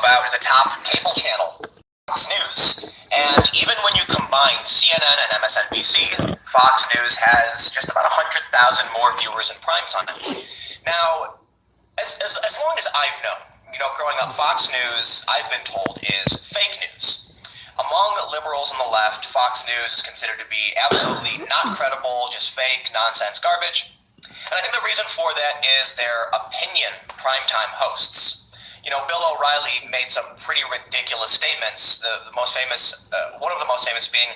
about the top cable channel, Fox News. And even when you combine CNN and MSNBC, Fox News has just about 100,000 more viewers in prime time. Now, as long as I've known, growing up, Fox News, I've been told, is fake news. Among liberals on the left, Fox News is considered to be absolutely not credible, just fake, nonsense garbage. And I think the reason for that is their opinion primetime hosts. Bill O'Reilly made some pretty ridiculous statements. The most famous, one of the most famous being,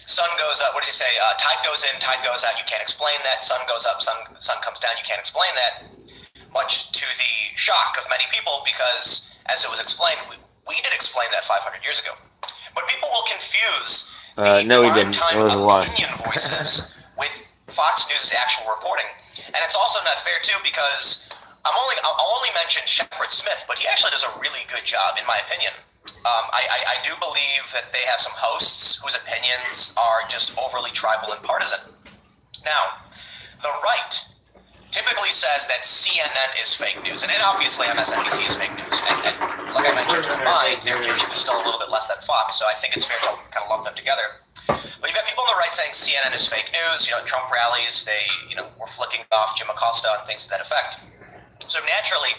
sun goes up, what did he say? Tide goes in, tide goes out, you can't explain that. Sun goes up, sun comes down, you can't explain that. Much to the shock of many people, because as it was explained, we did explain that 500 years ago. But people will confuse the primetime opinion voices with Fox News' actual reporting. And it's also not fair, too, because I'll only mention Shepard Smith, but he actually does a really good job, in my opinion. I do believe that they have some hosts whose opinions are just overly tribal and partisan. Now, the right typically says that CNN is fake news, and obviously MSNBC is fake news. And like I mentioned, combined, their viewership is still a little bit less than Fox, so I think it's fair to kind of lump them together. But you've got people on the right saying CNN is fake news. Trump rallies, they were flicking off Jim Acosta and things to that effect. So naturally,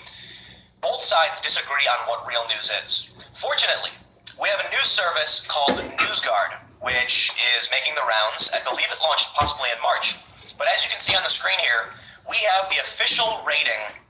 both sides disagree on what real news is. Fortunately, we have a news service called NewsGuard, which is making the rounds. I believe it launched possibly in March. But as you can see on the screen here, we have the official rating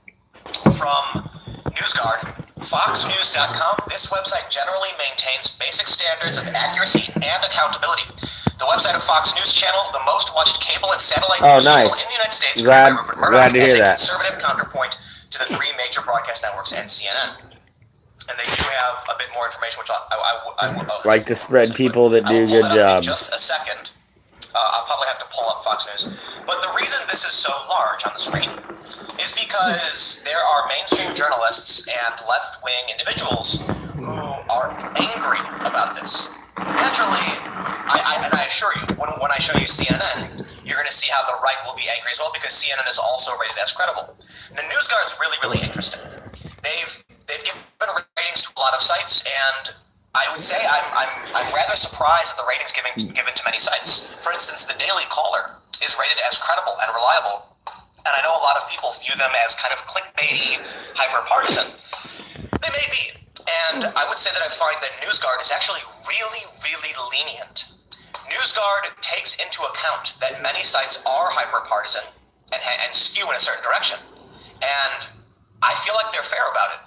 from NewsGuard, FoxNews.com. This website generally maintains basic standards of accuracy and accountability. The website of Fox News Channel, the most watched cable and satellite news channel in the United States, glad to hear that. Conservative counterpoint to the three major broadcast networks and CNN. And they do have a bit more information, which I would like to spread people that do good jobs. In just a second. I'll probably have to pull up Fox News. But the reason this is so large on the screen is because there are mainstream journalists and left-wing individuals who are angry about this. Naturally, I assure you, when I show you CNN, you're going to see how the right will be angry as well, because CNN is also rated as credible. Now, NewsGuard's really, really interesting. They've given ratings to a lot of sites, and I would say I'm rather surprised at the ratings given to many sites. For instance, the Daily Caller is rated as credible and reliable, and I know a lot of people view them as kind of clickbaity, hyper-partisan. They may be. And I would say that I find that NewsGuard is actually really, really lenient. NewsGuard takes into account that many sites are hyper-partisan and skew in a certain direction. And I feel like they're fair about it.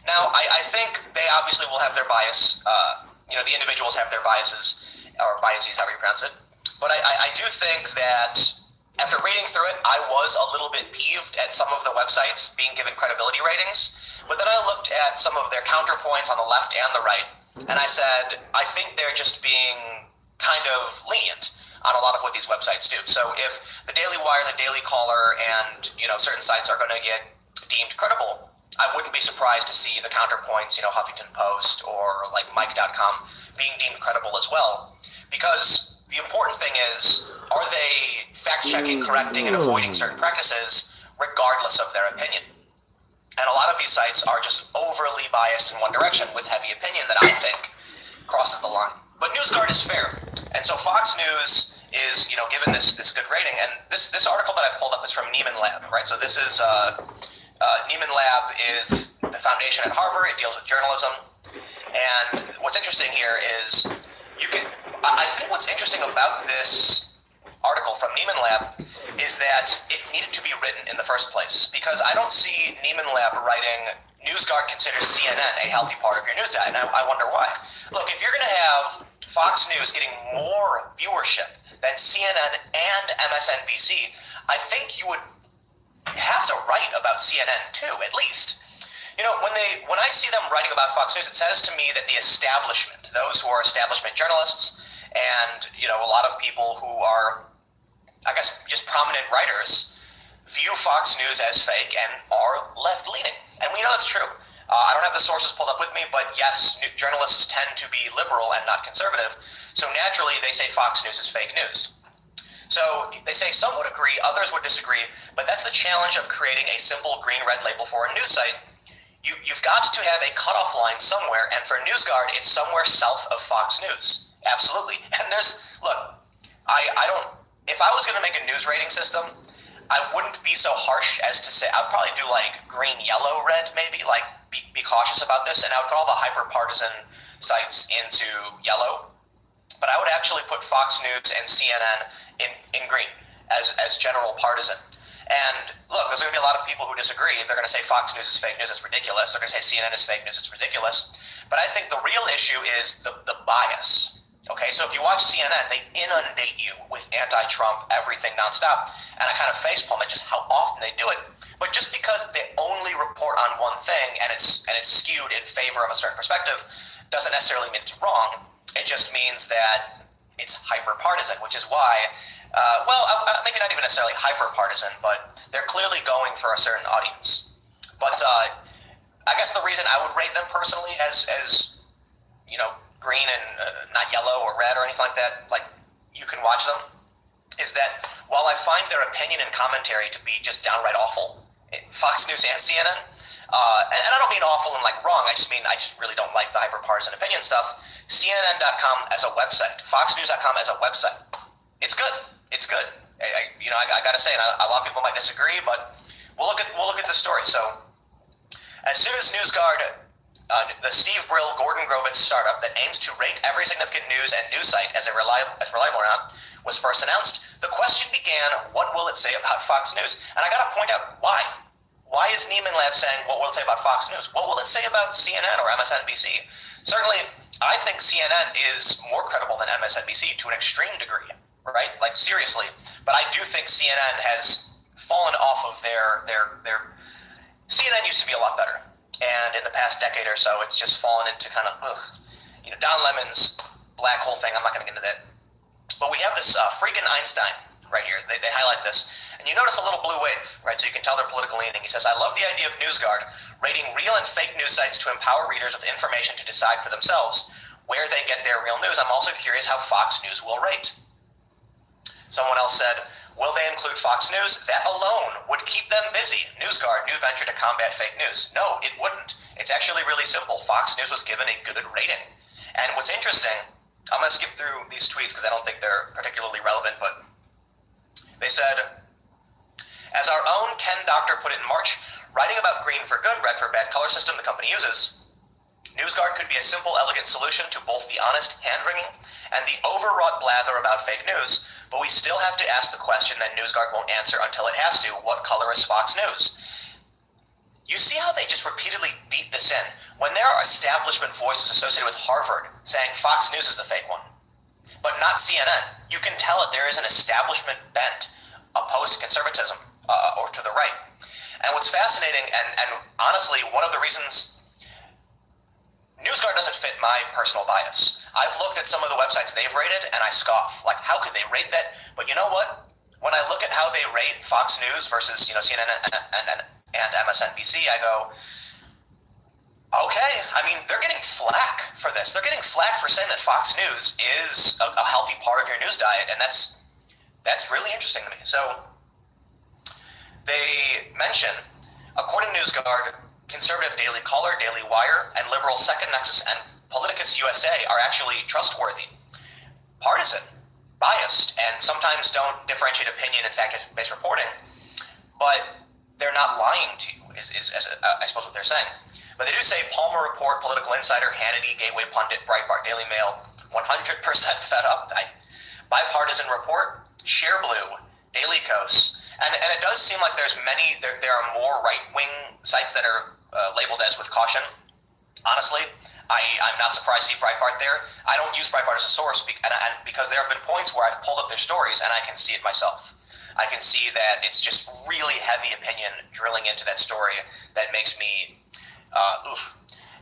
Now, I think they obviously will have their bias. The individuals have their biases, or biases, however you pronounce it. But I do think that after reading through it, I was a little bit peeved at some of the websites being given credibility ratings. But then I looked at some of their counterpoints on the left and the right, and I said, I think they're just being kind of lenient on a lot of what these websites do. So if the Daily Wire, the Daily Caller, and certain sites are going to get deemed credible, I wouldn't be surprised to see the counterpoints, Huffington Post or like Mike.com being deemed credible as well. Because the important thing is, are they fact-checking, correcting, and avoiding certain practices regardless of their opinion? And a lot of these sites are just overly biased in one direction with heavy opinion that I think crosses the line. But NewsGuard is fair. And so Fox News is, given this good rating. And this article that I've pulled up is from Nieman Lab, right? So this is, Nieman Lab is the foundation at Harvard. It deals with journalism. And what's interesting here is I think what's interesting about this article from Nieman Lab is that it needed to be written in the first place, because I don't see Nieman Lab writing NewsGuard considers CNN a healthy part of your news diet, and I wonder why. Look, if you're going to have Fox News getting more viewership than CNN and MSNBC, I think you would have to write about CNN too, at least. When I see them writing about Fox News, it says to me that the establishment, those who are establishment journalists, and a lot of people who are, I guess, just prominent writers, view Fox News as fake and are left-leaning. And we know that's true. I don't have the sources pulled up with me, but yes, journalists tend to be liberal and not conservative. So naturally, they say Fox News is fake news. So they say some would agree, others would disagree, but that's the challenge of creating a simple green-red label for a news site. you've got to have a cutoff line somewhere, and for NewsGuard, it's somewhere south of Fox News. Absolutely. And look, I don't, if I was going to make a news rating system, I wouldn't be so harsh as to say, I'd probably do like green, yellow, red, maybe, like be cautious about this, and I would put all the hyper-partisan sites into yellow, but I would actually put Fox News and CNN in green as general partisan. And look, there's going to be a lot of people who disagree. They're going to say Fox News is fake news, it's ridiculous. They're going to say CNN is fake news, it's ridiculous. But I think the real issue is the bias. Okay, so if you watch CNN, they inundate you with anti-Trump everything nonstop, and I kind of facepalm at just how often they do it. But just because they only report on one thing and it's skewed in favor of a certain perspective doesn't necessarily mean it's wrong. It just means that it's hyper-partisan, which is why, maybe not even necessarily hyper-partisan, but they're clearly going for a certain audience. But I guess the reason I would rate them personally as green and not yellow or red or anything like that, like you can watch them, is that while I find their opinion and commentary to be just downright awful, Fox News and CNN, and I don't mean awful and like wrong, I just really don't like the hyper-partisan opinion stuff. CNN.com as a website, FoxNews.com as a website, it's good. It's good. I gotta say, and a lot of people might disagree, but we'll look at the story. So, as soon as NewsGuard, the Steve Brill, Gordon Grovitz startup that aims to rate every significant news and news site as reliable or not, was first announced, the question began: what will it say about Fox News? And I gotta point out why. Why is Neiman Lab saying what will it say about Fox News? What will it say about CNN or MSNBC? Certainly, I think CNN is more credible than MSNBC to an extreme degree. Right? Like, seriously. But I do think CNN has fallen off of their CNN used to be a lot better. And in the past decade or so, it's just fallen into kind of, Don Lemon's black hole thing. I'm not going to get into that. But we have this freaking Einstein right here. They highlight this. And you notice a little blue wave, right? So you can tell their political leaning. He says, I love the idea of NewsGuard rating real and fake news sites to empower readers with information to decide for themselves where they get their real news. I'm also curious how Fox News will rate. Someone else said, will they include Fox News? That alone would keep them busy. NewsGuard, new venture to combat fake news. No, it wouldn't. It's actually really simple. Fox News was given a good rating. And what's interesting, I'm going to skip through these tweets because I don't think they're particularly relevant, but they said, as our own Ken Doctor put it in March, writing about green for good, red for bad color system the company uses, NewsGuard could be a simple, elegant solution to both the honest hand-wringing and the overwrought blather about fake news, but we still have to ask the question that NewsGuard won't answer until it has to: what color is Fox News? You see how they just repeatedly beat this in? When there are establishment voices associated with Harvard saying Fox News is the fake one, but not CNN, you can tell that there is an establishment bent opposed to conservatism, or to the right. And what's fascinating, and honestly, one of the reasons NewsGuard doesn't fit my personal bias. I've looked at some of the websites they've rated, and I scoff. Like, how could they rate that? But you know what? When I look at how they rate Fox News versus CNN and MSNBC, I go, okay. I mean, they're getting flack for this. They're getting flack for saying that Fox News is a healthy part of your news diet, and that's really interesting to me. So they mention, according to NewsGuard, conservative Daily Caller, Daily Wire, and liberal Second Nexus and Politicus USA are actually trustworthy, partisan, biased, and sometimes don't differentiate opinion and fact-based reporting, but they're not lying to you, is I suppose what they're saying. But they do say Palmer Report, Political Insider, Hannity, Gateway Pundit, Breitbart, Daily Mail, 100% fed up, Bipartisan Report, ShareBlue, Daily Kos, and it does seem like there are more right-wing sites that are labeled as with caution. Honestly, I'm not surprised to see Breitbart there. I don't use Breitbart as a source because there have been points where I've pulled up their stories and I can see it myself. I can see that it's just really heavy opinion drilling into that story that makes me,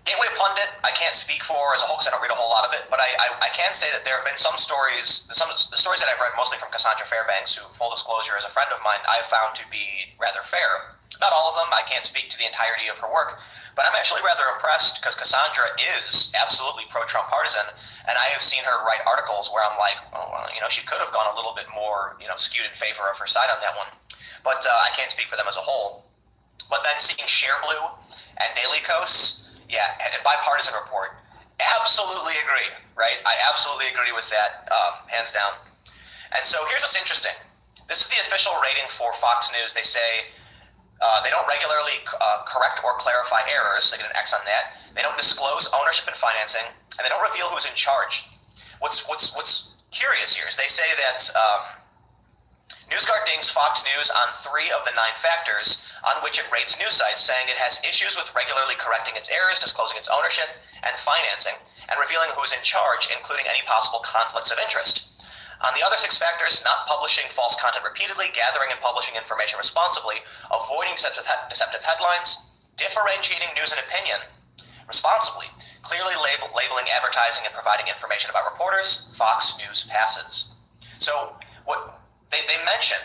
Gateway Pundit, I can't speak for as a whole because I don't read a whole lot of it, but I can say that there have been some stories, the stories that I've read mostly from Cassandra Fairbanks, who, full disclosure, is a friend of mine, I've found to be rather fair. Not all of them, I can't speak to the entirety of her work, but I'm actually rather impressed because Cassandra is absolutely pro-Trump partisan, and I have seen her write articles where I'm like, she could have gone a little bit more, skewed in favor of her side on that one. But I can't speak for them as a whole. But then seeing ShareBlue and Daily Kos, yeah, and bipartisan report. Absolutely agree, right? I absolutely agree with that, hands down. And so here's what's interesting. This is the official rating for Fox News. They say they don't regularly correct or clarify errors. They get an X on that. They don't disclose ownership and financing, and they don't reveal who's in charge. What's curious here is they say that NewsGuard dings Fox News on 3 of the 9 factors on which it rates news sites, saying it has issues with regularly correcting its errors, disclosing its ownership and financing, and revealing who's in charge, including any possible conflicts of interest. On the other 6 factors, not publishing false content repeatedly, gathering and publishing information responsibly, avoiding deceptive headlines, differentiating news and opinion responsibly, clearly labeling advertising and providing information about reporters, Fox News passes. So what they mention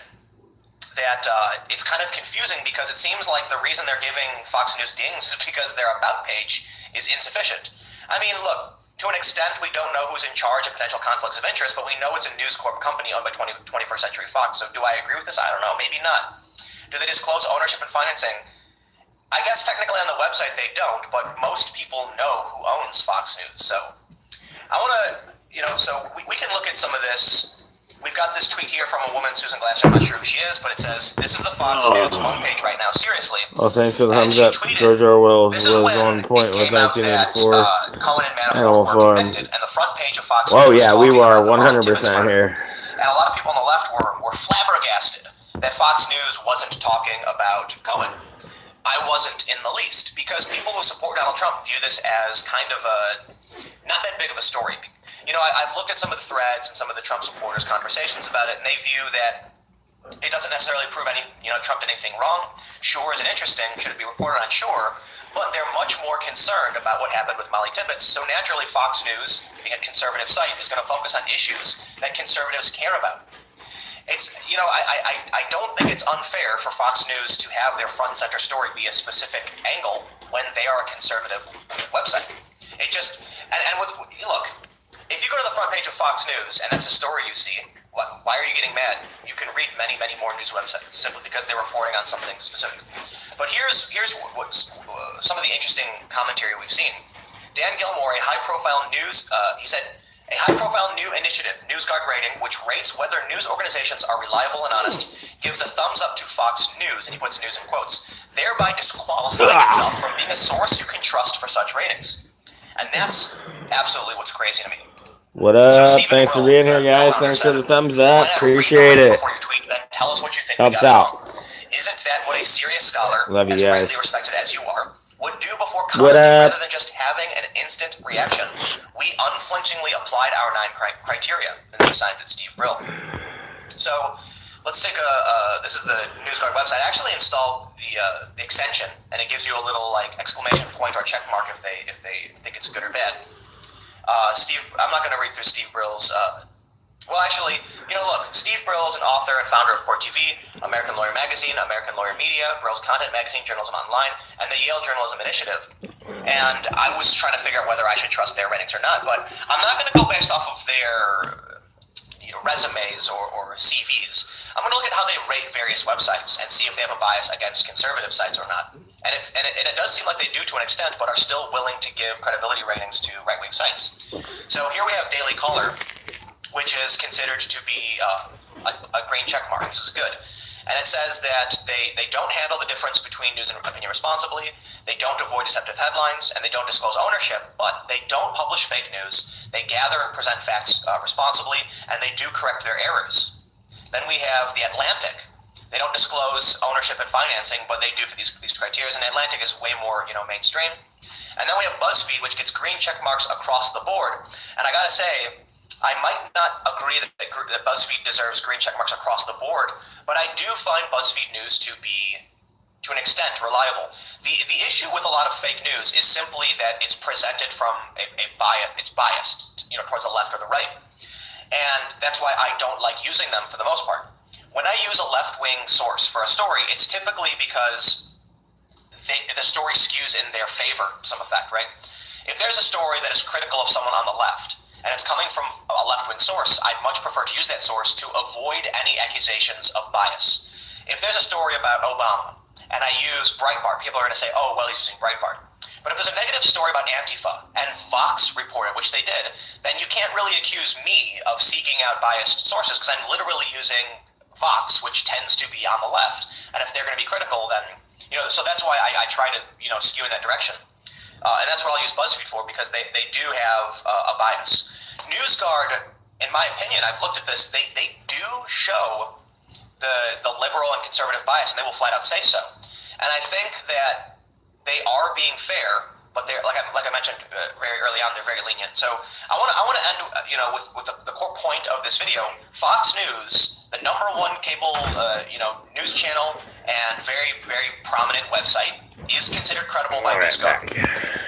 that it's kind of confusing because it seems like the reason they're giving Fox News dings is because their about page is insufficient. I mean, look, to an extent, we don't know who's in charge of potential conflicts of interest, but we know it's a News Corp company owned by 21st Century Fox. So do I agree with this? I don't know. Maybe not. Do they disclose ownership and financing? I guess technically on the website they don't, but most people know who owns Fox News. So I want to, so we can look at some of this. We've got this tweet here from a woman, Susan Glasser. I'm not sure who she is, but it says, "This is the Fox News homepage right now. Seriously." Oh, thanks for the And thumbs she up. tweeted, George Orwell "This was is when on point it with came out that 1984. Cohen and Manafort Animal were Farm. convicted, and the front page of Fox Oh News was yeah, we talking were about the Ron Tibbetts 100% murder. here. And a lot of people on the left were flabbergasted that Fox News wasn't talking about Cohen. I wasn't in the least, because people who support Donald Trump view this as kind of not that big of a story. I've looked at some of the threads and some of the Trump supporters' conversations about it, and they view that it doesn't necessarily prove Trump did anything wrong. Sure isn't interesting, should it be reported on? Sure, but they're much more concerned about what happened with Molly Tibbetts. So naturally, Fox News, being a conservative site, is going to focus on issues that conservatives care about. It's, I don't think it's unfair for Fox News to have their front and center story be a specific angle when they are a conservative website. It just, look, if you go to the front page of Fox News and that's a story you see, why are you getting mad? You can read many, many more news websites simply because they're reporting on something specific. But here's what's some of the interesting commentary we've seen. Dan Gilmore, a high-profile news, he said, "A high-profile new initiative, NewsGuard rating, which rates whether news organizations are reliable and honest, gives a thumbs up to Fox News," and he puts news in quotes, "thereby disqualifying itself from being a source you can trust for such ratings." And that's absolutely what's crazy to me. What up? Thanks for being here, guys. Thanks for the thumbs up. Appreciate it. Before you tweet, then tell us what you think. Helps out. Isn't that what a serious scholar, Love you as guys. rightly respected as you are, would do before commenting rather than just having an instant reaction? We unflinchingly applied our 9 criteria, and then he signs it, Steve Brill. So let's take this is the NewsGuard website. I actually installed the extension, and it gives you a little exclamation point or check mark if they think it's good or bad. I'm not going to read through Steve Brill's. Look, Steve Brill is an author and founder of Court TV, American Lawyer Magazine, American Lawyer Media, Brill's Content Magazine, Journalism Online, and the Yale Journalism Initiative. And I was trying to figure out whether I should trust their ratings or not, but I'm not going to go based off of their resumes or CVs. I'm going to look at how they rate various websites and see if they have a bias against conservative sites or not. And it does seem like they do to an extent, but are still willing to give credibility ratings to right-wing sites. So here we have Daily Caller, which is considered to be a green check mark. This is good. And it says that they don't handle the difference between news and opinion responsibly, they don't avoid deceptive headlines, and they don't disclose ownership, but they don't publish fake news, they gather and present facts responsibly, and they do correct their errors. Then we have The Atlantic. They don't disclose ownership and financing, but they do for these criteria, and The Atlantic is way more mainstream. And then we have BuzzFeed, which gets green check marks across the board. And I gotta say, I might not agree that BuzzFeed deserves green check marks across the board, but I do find BuzzFeed news to be, to an extent, reliable. The issue with a lot of fake news is simply that it's presented from a bias. It's biased, towards the left or the right, and that's why I don't like using them for the most part. When I use a left-wing source for a story, it's typically because the story skews in their favor to some effect, right? If there's a story that is critical of someone on the left, and it's coming from a left-wing source, I'd much prefer to use that source to avoid any accusations of bias. If there's a story about Obama, and I use Breitbart, people are going to say, oh, well, he's using Breitbart. But if there's a negative story about Antifa and Fox reported, which they did, then you can't really accuse me of seeking out biased sources because I'm literally using Fox, which tends to be on the left. And if they're going to be critical, then, so that's why I try to, skew in that direction. And that's what I'll use BuzzFeed for because they do have a bias. NewsGuard, in my opinion, I've looked at this, they do show the liberal and conservative bias, and they will flat out say so. And I think that they are being fair, but they're like I mentioned very early on, they're very lenient. So I want to end with the core point of this video. Fox News, the number one cable news channel and very very prominent website, is considered credible by NewsGuard.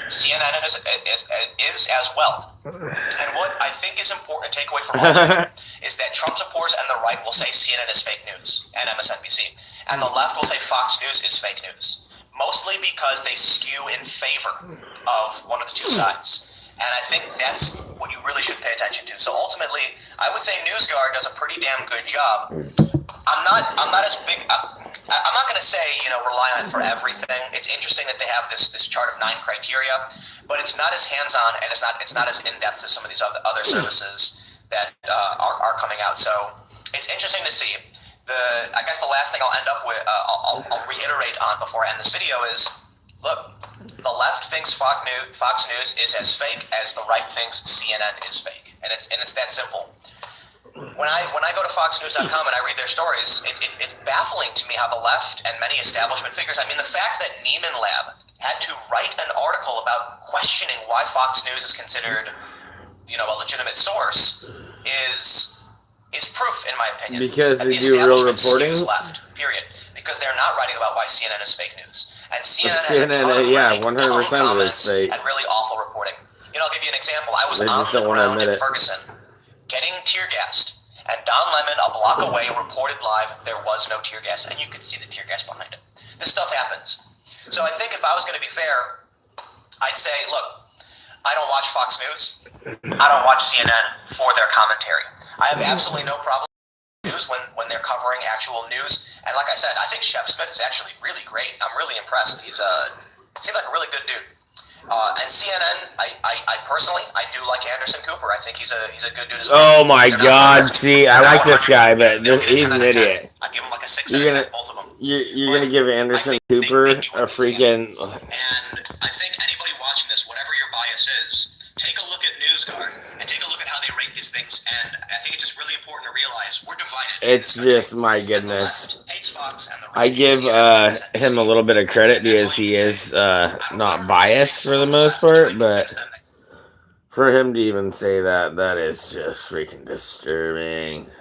CNN is as well. And what I think is important to take away from all of it is that Trump supporters and the right will say CNN is fake news and MSNBC, and the left will say Fox News is fake news. Mostly because they skew in favor of one of the two sides. And I think that's what you really should pay attention to. So ultimately, I would say NewsGuard does a pretty damn good job. I'm not as big. I'm not going to say rely on it for everything. It's interesting that they have this chart of 9 criteria, but it's not as hands-on and it's not as in-depth as some of these other services that are coming out. So it's interesting to see. I guess the last thing I'll end up with, I'll reiterate on before I end this video is, look, the left thinks Fox News is as fake as the right thinks CNN is fake, and it's that simple. When I go to FoxNews.com and I read their stories, it's baffling to me how the left and many establishment figures. I mean, the fact that Neiman Lab had to write an article about questioning why Fox News is considered, a legitimate source is proof, in my opinion, because that they the do real establishment reporting. skews left. Period. Because they're not writing about why CNN is fake news, and CNN has a ton of 100% of it is fake, and really awful reporting. I'll give you an example. I was They on just the don't wanna ground admit in it. Ferguson, getting tear gassed, and Don Lemon, a block away, reported live there was no tear gas, and you could see the tear gas behind it. This stuff happens. So I think if I was going to be fair, I'd say, look, I don't watch Fox News. I don't watch CNN for their commentary. I have absolutely no problem with news when they're covering actual news. And like I said, I think Shep Smith is actually really great. I'm really impressed. He's seems like a really good dude. And CNN, I personally, I do like Anderson Cooper. I think he's a good dude as well. Oh my God! See, I like this guy, but he's an idiot. I give him like a 6 out of 10, both of them. You're gonna give Anderson Cooper a freaking. And I think anybody watching this, whatever your bias is, take a look at NewsGuard and take a look at how they rate these things. And I think it's just really important to realize we're divided. It's just, my goodness. Hates Fox and the right I give him a little bit of credit because he is not biased for the most part, but for him to even say that is just freaking disturbing.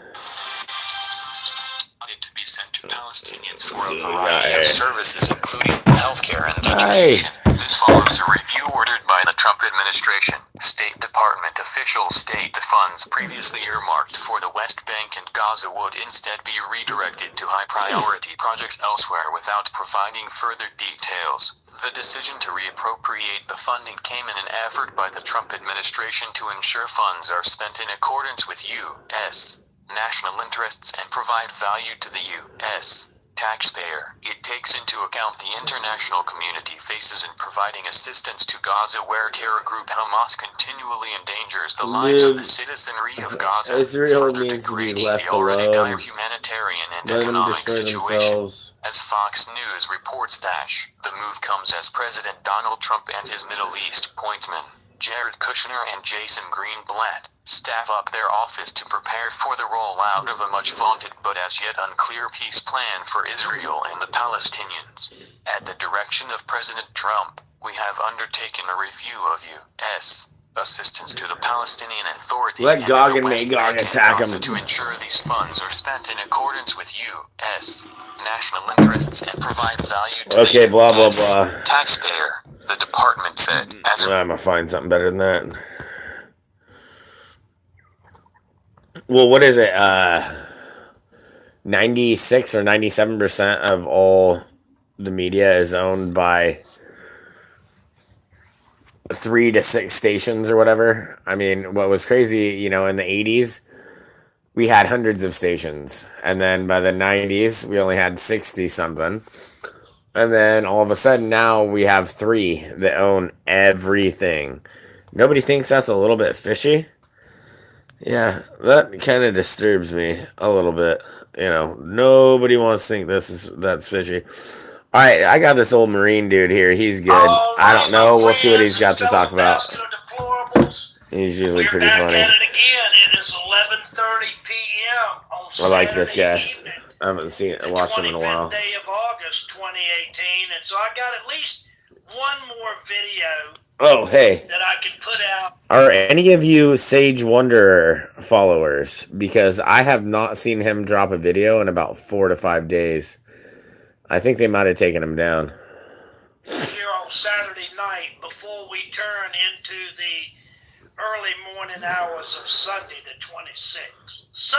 To be sent to Palestinians for a variety of services, including healthcare and education. This follows a review ordered by the Trump administration. State Department officials state the funds previously earmarked for the West Bank and Gaza would instead be redirected to high-priority projects elsewhere without providing further details. The decision to reappropriate the funding came in an effort by the Trump administration to ensure funds are spent in accordance with U.S. national interests and provide value to the U.S. taxpayer. It takes into account the international community faces in providing assistance to Gaza, where terror group Hamas continually endangers the lives of the citizenry of Gaza, Israel further needs to be degrading left the already dire alone. humanitarian and Let them economic destroy situation. themselves. As Fox News reports, the move comes as President Donald Trump and his Middle East appointment, Jared Kushner and Jason Greenblatt, staff up their office to prepare for the rollout of a much-vaunted but as yet unclear peace plan for Israel and the Palestinians. At the direction of President Trump, we have undertaken a review of U.S. assistance to the Palestinian Authority Let Gog and West Magog Bank and attack Gaza him. to ensure these funds are spent in accordance with U.S. national interests and provide value to Okay, the blah, blah, U.S. blah. taxpayer, the department said. As a I'm gonna find something better than that. Well, what is it? 96 or 97% of all the media is owned by 3 to 6 stations or whatever. I mean, what was crazy, in the 80s, we had hundreds of stations. And then by the 90s, we only had 60 something. And then all of a sudden now we have 3 that own everything. Nobody thinks that's a little bit fishy? Yeah, that kind of disturbs me a little bit. Nobody wants to think that's fishy. All right, I got this old Marine dude here. He's good. I don't know. We'll see what he's got to talk about. He's usually pretty funny. We're back at it again. It is 11:30 p.m. on I like this Saturday guy. evening, I haven't watched him in a while. 25th day of August 2018, and so I got at least one more video Oh, hey. that I can put out. Are any of you Sage Wanderer followers? Because I have not seen him drop a video in about 4 to 5 days. I think they might have taken him down. Here on Saturday night before we turn into the early morning hours of Sunday the 26th. So,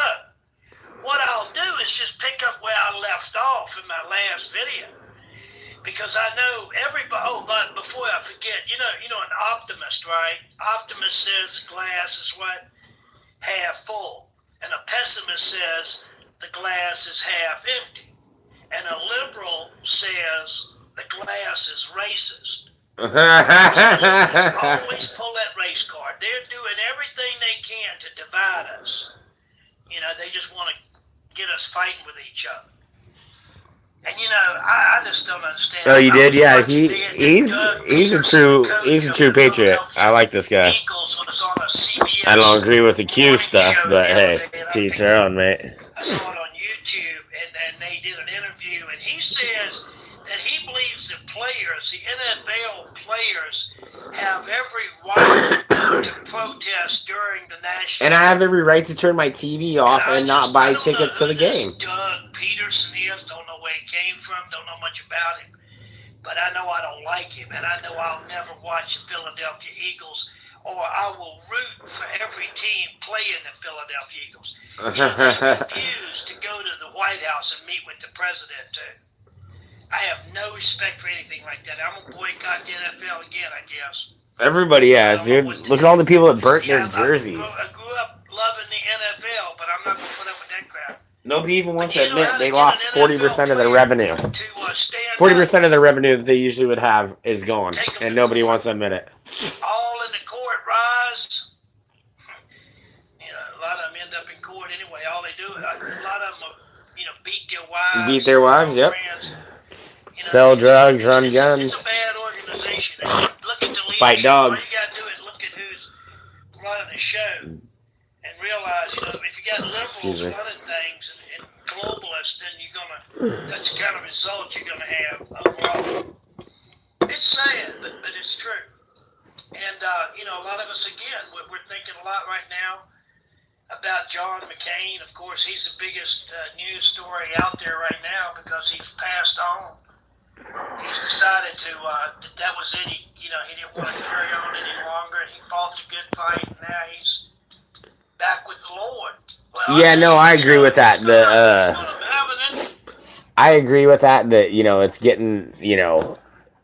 what I'll do is just pick up where I left off in my last video. Because I know everybody, but before I forget, you know an optimist, right? Optimist says the glass is what? Half full. And a pessimist says the glass is half empty. And a liberal says the glass is racist. Always pull that race card. They're doing everything they can to divide us. They just want to get us fighting with each other. And I just don't understand. Oh, you did? Yeah, he's a true patriot. I like this guy. I don't agree with the Q stuff, but hey, to each their own, mate. I saw it on YouTube, and they did an interview, and he says that he believes the NFL players, have every right to protest during the national. And I have every right to turn my TV off and not buy tickets to the game. Doug Peterson is, don't know where he came from, don't know much about him, but I know I don't like him, and I know I'll never watch the Philadelphia Eagles, or I will root for every team playing the Philadelphia Eagles. They refuse to go to the White House and meet with the president too. I have no respect for anything like that. I'm going to boycott the NFL again, I guess. Everybody has, dude. Look at all the people that burnt their jerseys. I grew up loving the NFL, but I'm not going to put up with that crap. Nobody even wants to admit they lost 40% of their revenue. 40% of the revenue that they usually would have is gone, and nobody wants to admit it. All in the court rise. A lot of them end up in court anyway. All they do, a lot of them, beat their wives. Beat their wives, yep. Sell drugs, run guns. It's a bad organization. Look at the leadership. Fight dogs. All you got to do is look at who's running the show and realize, if you got liberals running things and globalists, then that's the kind of result you're going to have overall. It's sad, but it's true. And, a lot of us, again, we're thinking a lot right now about John McCain. Of course, he's the biggest news story out there right now because he's passed on. He's decided that was it. He didn't want to carry on any longer, and he fought the good fight, and now he's back with the Lord. Well, yeah, no, I agree with that. I agree with that. That it's getting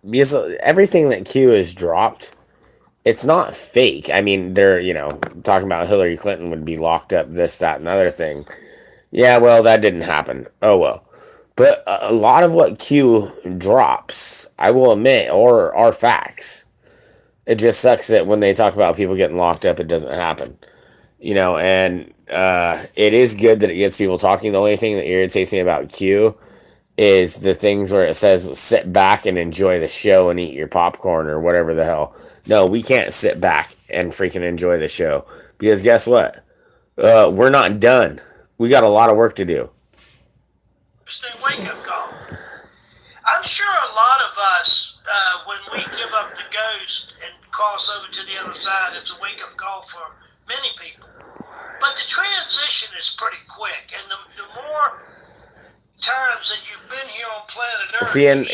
because everything that Q has dropped, it's not fake. I mean, they're talking about Hillary Clinton would be locked up, this, that, and other thing. Yeah, well, that didn't happen. Oh well. But a lot of what Q drops, I will admit, are facts. It just sucks that when they talk about people getting locked up, it doesn't happen. And it is good that it gets people talking. The only thing that irritates me about Q is the things where it says, sit back and enjoy the show and eat your popcorn or whatever the hell. No, we can't sit back and freaking enjoy the show. Because guess what? We're not done. We got a lot of work to do. Wake-up call. I'm sure a lot of us, when we give up the ghost and cross over to the other side, it's a wake-up call for many people. But the transition is pretty quick, and the more times that you've been here on planet Earth, see, and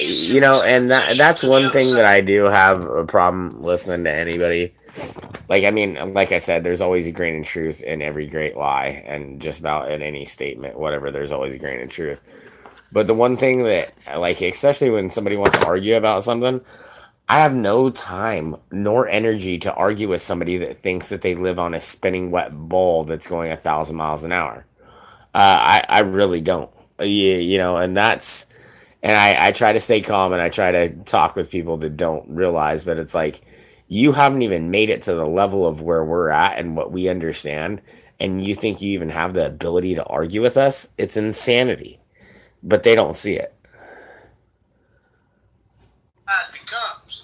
that's one thing that I do have a problem listening to anybody. Like I said, there's always a grain of truth in every great lie, and just about in any statement, whatever, there's always a grain of truth. But the one thing that, especially when somebody wants to argue about something, I have no time nor energy to argue with somebody that thinks that they live on a spinning wet ball that's going 1,000 miles an hour. I really don't. And And I try to stay calm and I try to talk with people that don't realize, but it's like, you haven't even made it to the level of where we're at and what we understand. And you think you even have the ability to argue with us? It's insanity. But they don't see it. It becomes.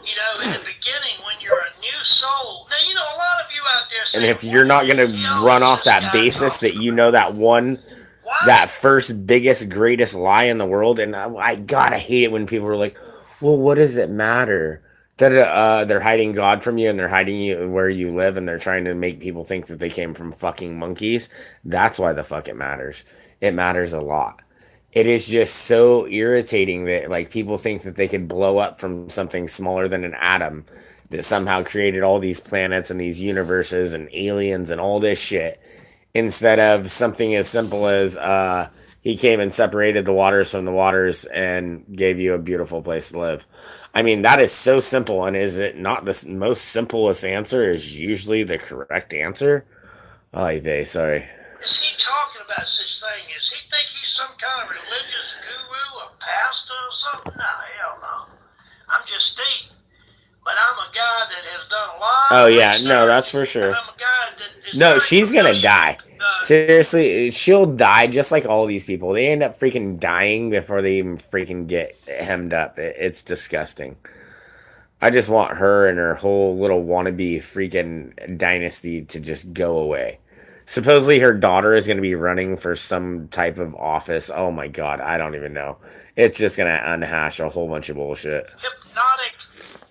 You know, in the beginning, when you're a new soul. Now, you know, a lot of you out there say, And if you're not going to run off that basis that you know that one, that first biggest greatest lie in the world, and I gotta hate it when people are like, well, what does it matter that they're hiding God from you and they're hiding you where you live and they're trying to make people think that they came from fucking monkeys? That's why the fuck it matters. It matters a lot. It is just so irritating that like people think that they could blow up from something smaller than an atom that somehow created all these planets and these universes and aliens and all this shit, instead of something as simple as he came and separated the waters from the waters and gave you a beautiful place to live. I mean, that is so simple, and is it not the most simplest answer is usually the correct answer? Oh, they sorry. Is he talking about such thing? Is he think he's some kind of religious guru or pastor or something? No, hell no. I'm just stating. But I'm a guy that has done a lot. Oh yeah, no, that's for sure. I'm a guy that is no, she's gonna die. Seriously, she'll die just like all these people. They end up freaking dying before they even freaking get hemmed up. It's disgusting. I just want her and her whole little wannabe freaking dynasty to just go away. Supposedly her daughter is going to be running for some type of office. Oh my god, I don't even know. It's just going to unhash a whole bunch of bullshit. Hypnotic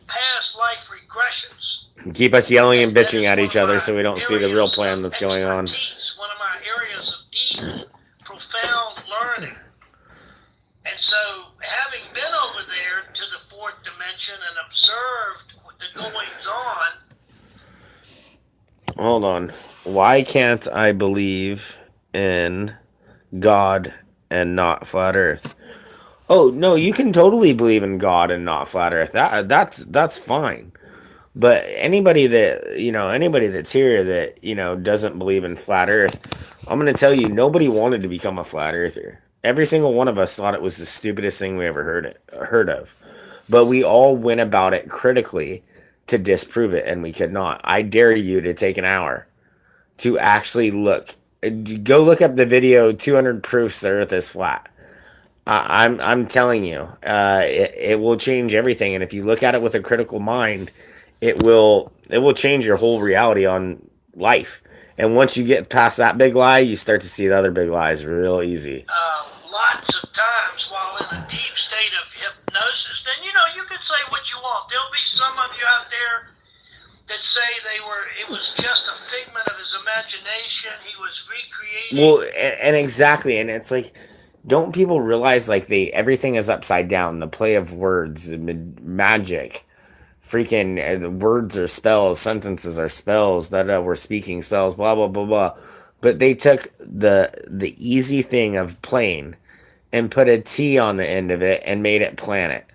past life regressions. Keep us yelling and bitching at each other so we don't see the real plan that's going on. One of my areas of deep, profound learning. And so, having been over there to the fourth dimension and observed the goings on. Hold on. Why can't I believe in God and not flat Earth? Oh no, you can totally believe in God and not flat Earth. That's fine. But anybody that's here that doesn't believe in flat Earth, I'm gonna tell you, nobody wanted to become a flat Earther. Every single one of us thought it was the stupidest thing we ever heard of. But we all went about it critically to disprove it, and we could not. I dare you to take an hour to actually go look up the video 200 proofs the Earth is flat. I'm telling you, it will change everything. And if you look at it with a critical mind, it will change your whole reality on life. And once you get past that big lie, you start to see the other big lies real easy. Lots of times while in a deep state of hypnosis, then you can say what you want. There'll be some of you out there that say it was just a figment of his imagination. He was recreating. Well, and exactly, and it's like, don't people realize like everything is upside down? The play of words, magic, freaking the words are spells, sentences are spells. That we're speaking spells, blah blah blah blah. But they took the easy thing of plane and put a T on the end of it and made it planet.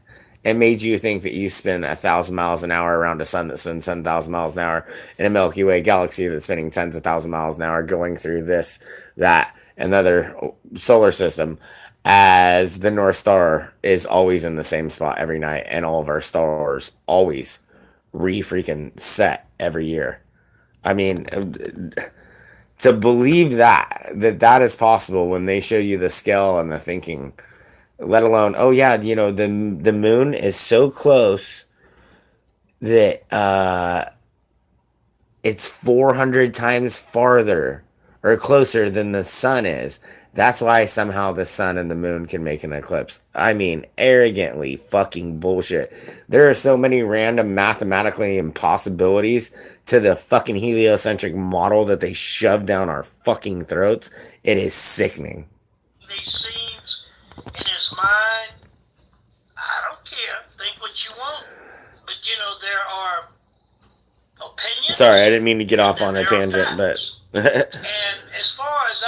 And made you think that you spin 1,000 miles an hour around a sun that spins 10,000 miles an hour in a Milky Way galaxy that's spinning tens of thousands of miles an hour, going through this, that, another solar system, as the North Star is always in the same spot every night, and all of our stars always freaking set every year. I mean, to believe that is possible when they show you the scale and the thinking, let alone, oh yeah, the moon is so close that it's 400 times farther or closer than the sun is. That's why somehow the sun and the moon can make an eclipse. I mean, arrogantly fucking bullshit. There are so many random mathematically impossibilities to the fucking heliocentric model that they shove down our fucking throats. It is sickening. These scenes in his mind, I don't care. Think what you want. But there are opinions. Sorry, I didn't mean to get off on a tangent, but and as far as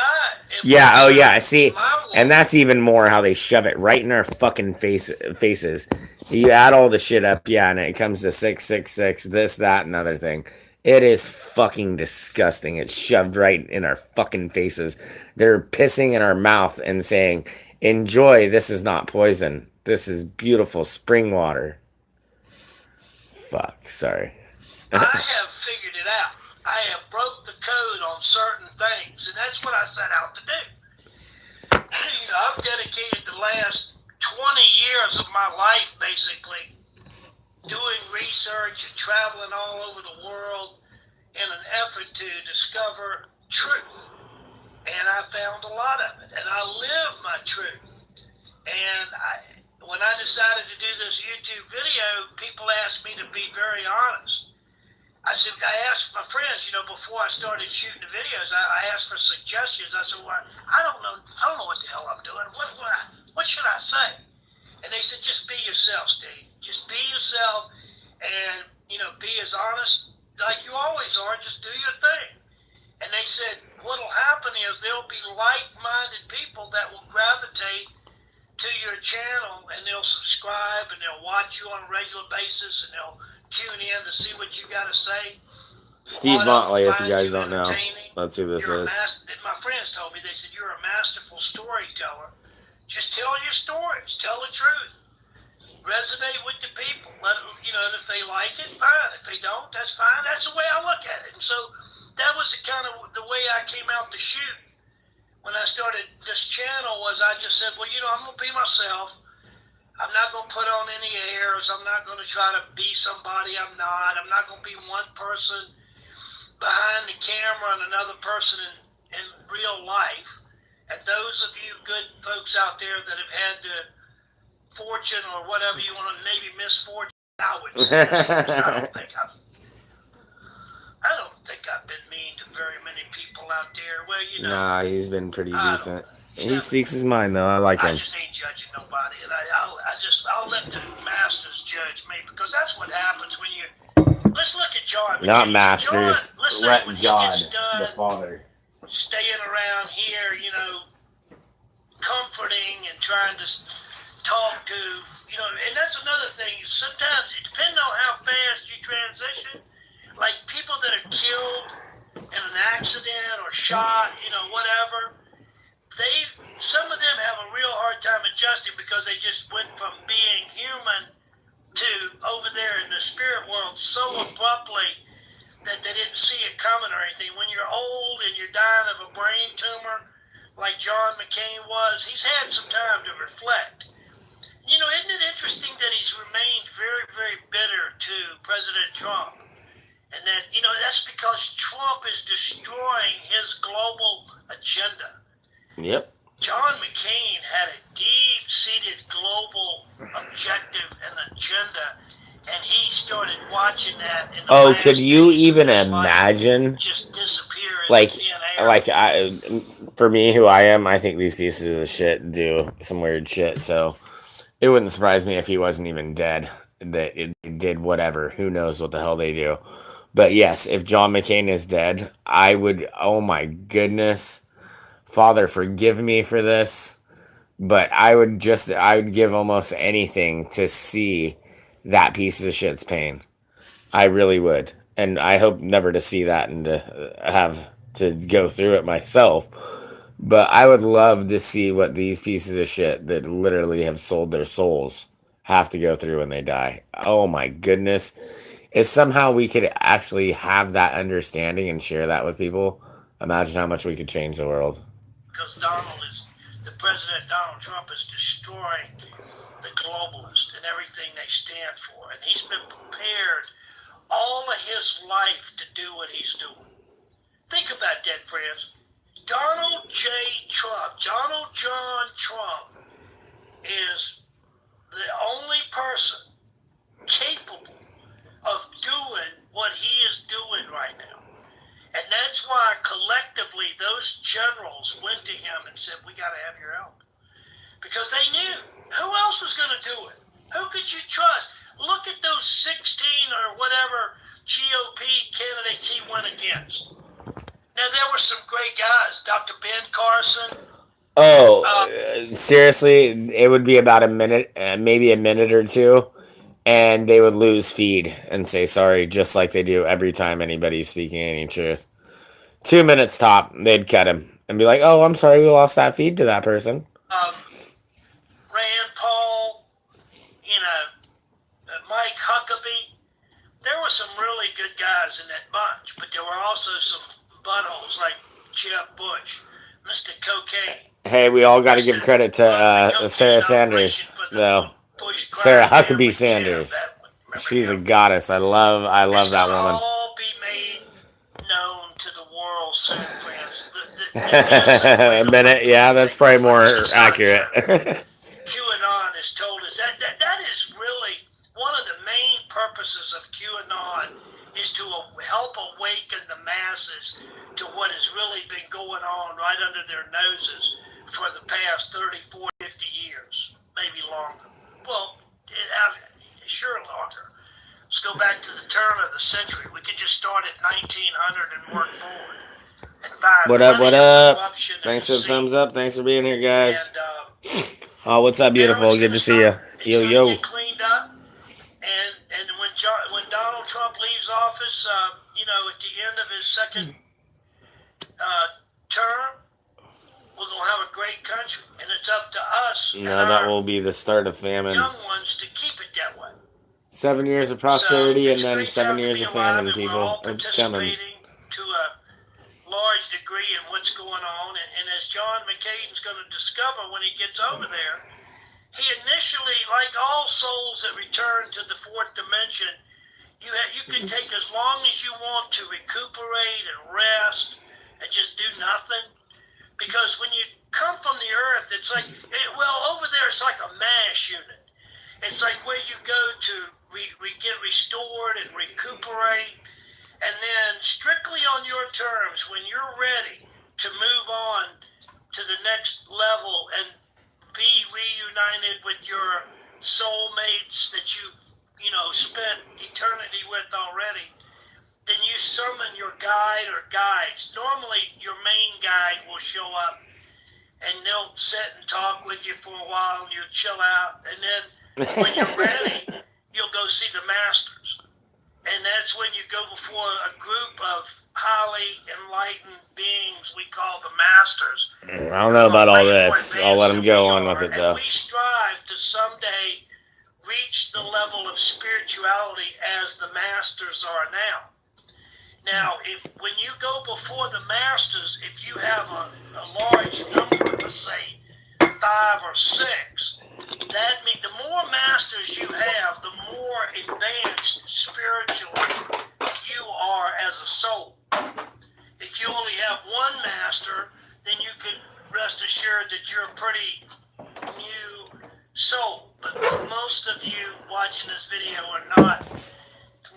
yeah, see, and that's even more how they shove it right in our fucking faces. You add all the shit up, yeah, and it comes to 666, this, that, and other thing. It is fucking disgusting. It's shoved right in our fucking faces. They're pissing in our mouth and saying, Enjoy. This is not poison. This is beautiful spring water. Fuck, sorry. I have figured it out. I have broke the code on certain things, and that's what I set out to do. I've dedicated the last 20 years of my life basically doing research and traveling all over the world in an effort to discover truth. And I found a lot of it, and I live my truth. And when I decided to do this YouTube video, people asked me to be very honest. I asked my friends, before I started shooting the videos, I asked for suggestions. I said, well, I don't know what the hell I'm doing. What should I say? And they said, just be yourself, Steve. Just be yourself and, be as honest like you always are. Just do your thing. And they said, what'll happen is there'll be like-minded people that will gravitate to your channel, and they'll subscribe, and they'll watch you on a regular basis, and they'll tune in to see what you got to say. Steve Motley, if you guys don't know. That's who this is. My friends told me, they said, you're a masterful storyteller. Just tell your stories. Tell the truth. Resonate with the people. And if they like it, fine. If they don't, that's fine. That's the way I look at it. And so that was the way I came out to shoot when I started this channel. Was I just said, well, I'm going to be myself. I'm not going to put on any airs. I'm not going to try to be somebody I'm not. I'm not going to be one person behind the camera and another person in real life. And those of you good folks out there that have had the fortune or whatever you want to, maybe misfortune, I would say I don't think I've been mean to very many people out there. Well, Nah, he's been pretty decent. He speaks his mind, though. I like him. I just ain't judging nobody, and I'll let the masters judge me, because that's what happens when you. Let's look at John. Not masters. Let's say when he gets done, the father, staying around here, comforting and trying to talk to, and that's another thing. Sometimes, depending on how fast you transition, like people that are killed in an accident or shot, whatever. Some of them have a real hard time adjusting, because they just went from being human to over there in the spirit world so abruptly that they didn't see it coming or anything. When you're old and you're dying of a brain tumor, like John McCain was, he's had some time to reflect. Isn't it interesting that he's remained very, very bitter to President Trump? And that, that's because Trump is destroying his global agenda. Yep. John McCain had a deep-seated global objective and agenda, and he started watching that. Could you even imagine? Just disappearing. For me, who I am, I think these pieces of shit do some weird shit. So it wouldn't surprise me if he wasn't even dead. That it did whatever. Who knows what the hell they do? But yes, if John McCain is dead, I would. Oh my goodness. Father, forgive me for this, but I would give almost anything to see that piece of shit's pain. I really would. And I hope never to see that and to have to go through it myself. But I would love to see what these pieces of shit that literally have sold their souls have to go through when they die. Oh my goodness. If somehow we could actually have that understanding and share that with people, imagine how much we could change the world. Because President Donald Trump is destroying the globalists and everything they stand for. And he's been prepared all of his life to do what he's doing. Think about that, friends. Donald John Trump is the only person capable of doing what he is doing right now. And that's why collectively those generals went to him and said, we got to have your help. Because they knew. Who else was going to do it? Who could you trust? Look at those 16 or whatever GOP candidates he went against. Now, there were some great guys. Dr. Ben Carson. Seriously, it would be about a minute, maybe a minute or two. And they would lose feed and say sorry, just like they do every time anybody's speaking any truth. 2 minutes top, they'd cut him and be like, oh, I'm sorry, we lost that feed to that person. were some really good guys in that bunch, but there were also some buttholes like Jeb Bush, Mr. Cocaine. Hey, we all got to give credit to Sarah Sanders, though. Sarah Huckabee Sanders. She's a goddess. I love that woman. All be made known to the world soon, friends. Bennett, yeah, that's probably more accurate. QAnon has told us that is really one of the main purposes of QAnon is to help awaken the masses to what has really been going on right under their noses for the past 30, 40, 50 years, maybe longer. Well, sure longer. Let's go back to the turn of the century. We could just start at 1900 and work forward. And find What up? corruption Thanks in for the the thumbs up. Thanks for being here, guys. And, Oh, what's up, beautiful? Good to see you. It's gonna Yo. get cleaned up, and when Donald Trump leaves office, at the end of his second term, we're gonna have a great country, and it's up to us and No, that our will be the start of famine. young ones to keep it that way. 7 years of prosperity So, and it's then great 7 time to years be of alive, famine, and we're all people. It's coming. participating to a large degree in what's going on, and as John McCain's going to discover when he gets over there, he initially, like all souls that return to the fourth dimension, you can take as long as you want to recuperate and rest and just do nothing, because when you come from the earth, it's like, over there it's like a MASH unit. It's like where you go to get restored and recuperate, and then strictly on your terms, when you're ready to move on to the next level and be reunited with your soulmates that you've spent eternity with already, then you summon your guide or guides. Normally your main guide will show up and they'll sit and talk with you for a while and you'll chill out, and then when you're ready you'll go see the masters, and that's when you go before a group of highly enlightened beings we call the masters. I don't know about all this. I'll let him go on with it, though. And we strive to someday reach the level of spirituality as the masters are now. Now, when you go before the masters, if you have a large number, let's say 5 or 6, that means the more masters you have, the more advanced spiritually you are as a soul. If you only have one master, then you can rest assured that you're a pretty new soul. But most of you watching this video are not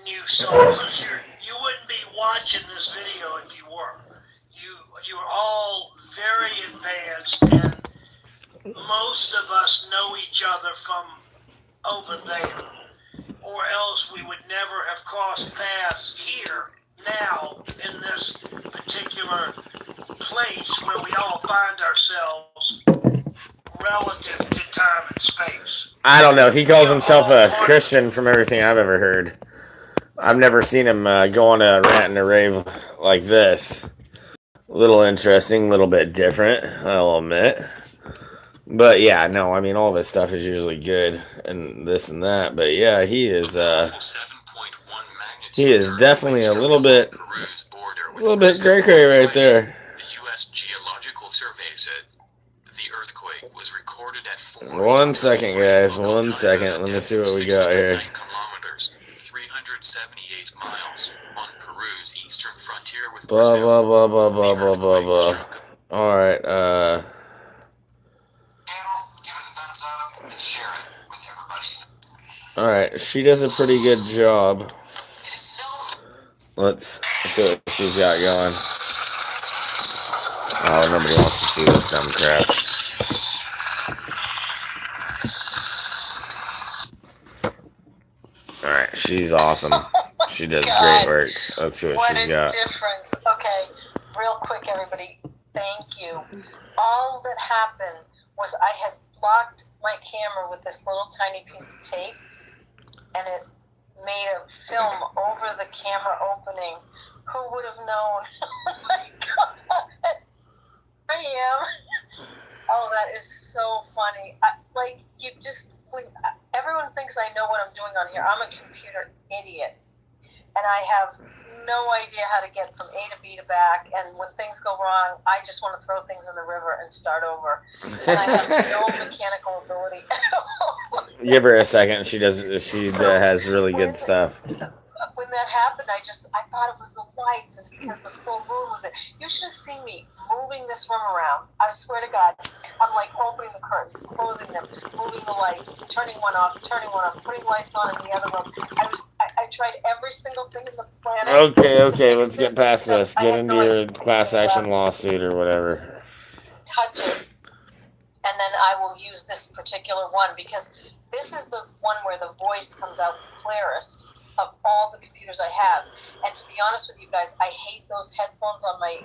new souls. You wouldn't be watching this video if you were. You are all very advanced, and most of us know each other from over there, or else we would never have crossed paths here now in this particular place where we all find ourselves relative to time and space. I don't know. He calls himself a Christian from everything I've ever heard. I've never seen him go on a rant and a rave like this. A little interesting, a little bit different, I'll admit. But yeah, no, I mean, all this stuff is usually good and this and that. But yeah, he is definitely a little bit cray-cray right there. The U.S. Geological Survey said the earthquake was recorded at 1 second, guys. 1 second. Let me see what we got here. 378 miles on Peru's eastern frontier with Blah, Brazil. blah, blah, blah, blah, blah, blah, blah. Alright, Give it a thumbs up and share it with everybody. alright, she does a pretty good job. Let's see what she's got going. Oh, nobody wants to see this dumb crap. Alright, she's awesome. She does great work. Let's see what she's got. What a difference. Okay, real quick, everybody. Thank you. All that happened was I had blocked my camera with this little tiny piece of tape, and it made a film over the camera opening. Who would have known? Oh my God. I am. Oh, that is so funny. Everyone thinks I know what I'm doing on here. I'm a computer idiot. and I have no idea how to get from A to B to back. And when things go wrong, I just want to throw things in the river and start over. And I have no mechanical ability. Give her a second. She has really good stuff. When that happened, I thought it was the lights, and because the full moon was it. You should have seen me moving this room around. I swear to God, I'm like opening the curtains, closing them, moving the lights, turning one off, putting lights on in the other room. I tried every single thing in the planet. Okay, let's get past this. Get into your class action lawsuit or whatever. Touch it, and then I will use this particular one because this is the one where the voice comes out clearest of all the computers I have. And to be honest with you guys, I hate those headphones on my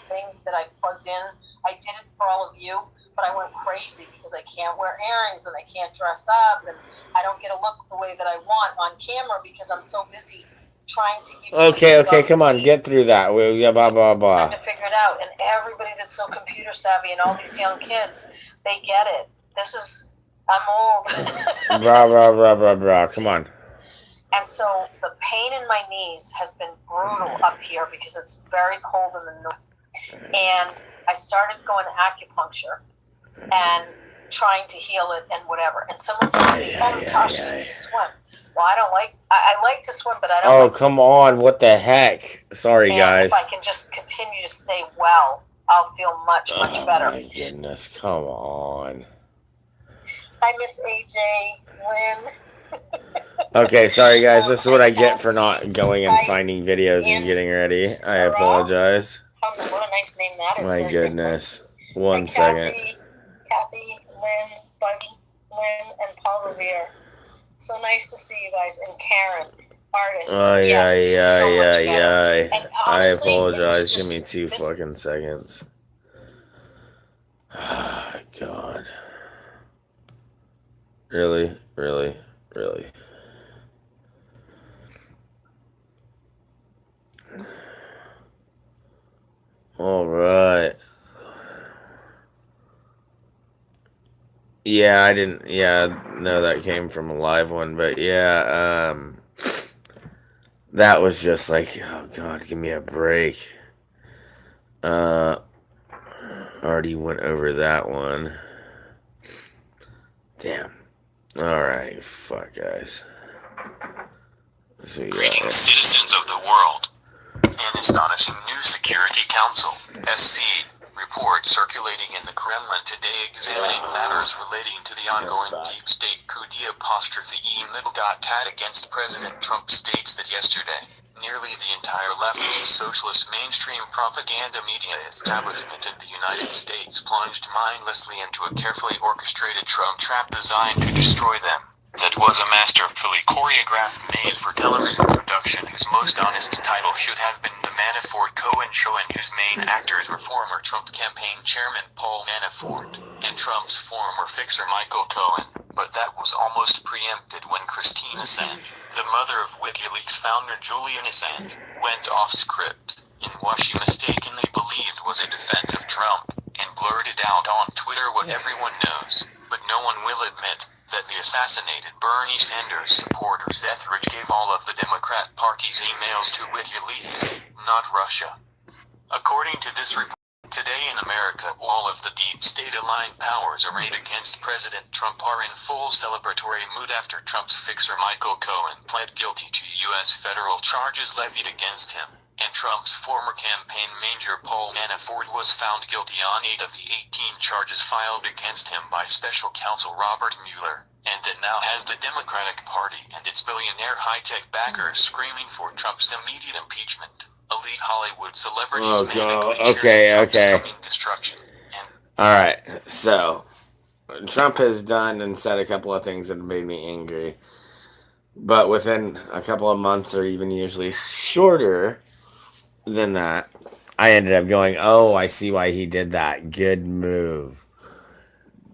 thing that I plugged in. I did it for all of you, but I went crazy because I can't wear earrings and I can't dress up and I don't get a look the way that I want on camera because I'm so busy trying to give Okay, come on, get through that. Blah blah blah. Trying to figure it out. And everybody that's so computer savvy and all these young kids, they get it. I'm old. Blah. Come on. And so the pain in my knees has been brutal up here because it's very cold in the north. And I started going to acupuncture and trying to heal it and whatever. And someone said to me, Natasha, you need to swim. Well, I like to swim, but I don't. Oh, come on. What the heck? Sorry, guys. If I can just continue to stay well, I'll feel much better. Oh, my goodness. Come on. I miss AJ, Lynn. Okay, sorry guys, this is what I get for not going and finding videos and getting ready. I apologize. What a nice name that is. My goodness. 1 second. Kathy, Lynn, Buzzy, Lynn, and Paul Revere. So nice to see you guys. And Karen, artist. Yeah. And I honestly, apologize. just, Give me 2 fucking seconds. Ah, God. Really? All right. Yeah, I didn't. Yeah, no, that came from a live one, but yeah, that was just like, oh God, give me a break. Already went over that one. Damn. All right, fuck, guys. Greetings, citizens of the world. An astonishing new Security Council (SC) report circulating in the Kremlin today examining matters relating to the ongoing deep state coup d'etat against President Trump states that yesterday, nearly the entire leftist socialist mainstream propaganda media establishment in the United States plunged mindlessly into a carefully orchestrated Trump trap designed to destroy them. That was a masterfully choreographed made-for-television production whose most honest title should have been The Manafort-Cohen Show, and whose main actors were former Trump campaign chairman Paul Manafort and Trump's former fixer Michael Cohen. But that was almost preempted when Christine Assange, the mother of WikiLeaks founder Julian Assange, went off script in what she mistakenly believed was a defense of Trump, and blurted out on Twitter what everyone knows, but no one will admit, that the assassinated Bernie Sanders supporter Etheridge gave all of the Democrat Party's emails to WikiLeaks, not Russia. According to this report, today in America, all of the deep state-aligned powers arrayed against President Trump are in full celebratory mood after Trump's fixer Michael Cohen pled guilty to U.S. federal charges levied against him, and Trump's former campaign manager Paul Manafort was found guilty on 8 of the 18 charges filed against him by special counsel Robert Mueller, and that now has the Democratic Party and its billionaire high-tech backers screaming for Trump's immediate impeachment. Elite Hollywood celebrities Trump's coming destruction. Alright, so Trump has done and said a couple of things that made me angry. But within a couple of months, or even usually shorter than that, I ended up going, oh, I see why he did that. Good move.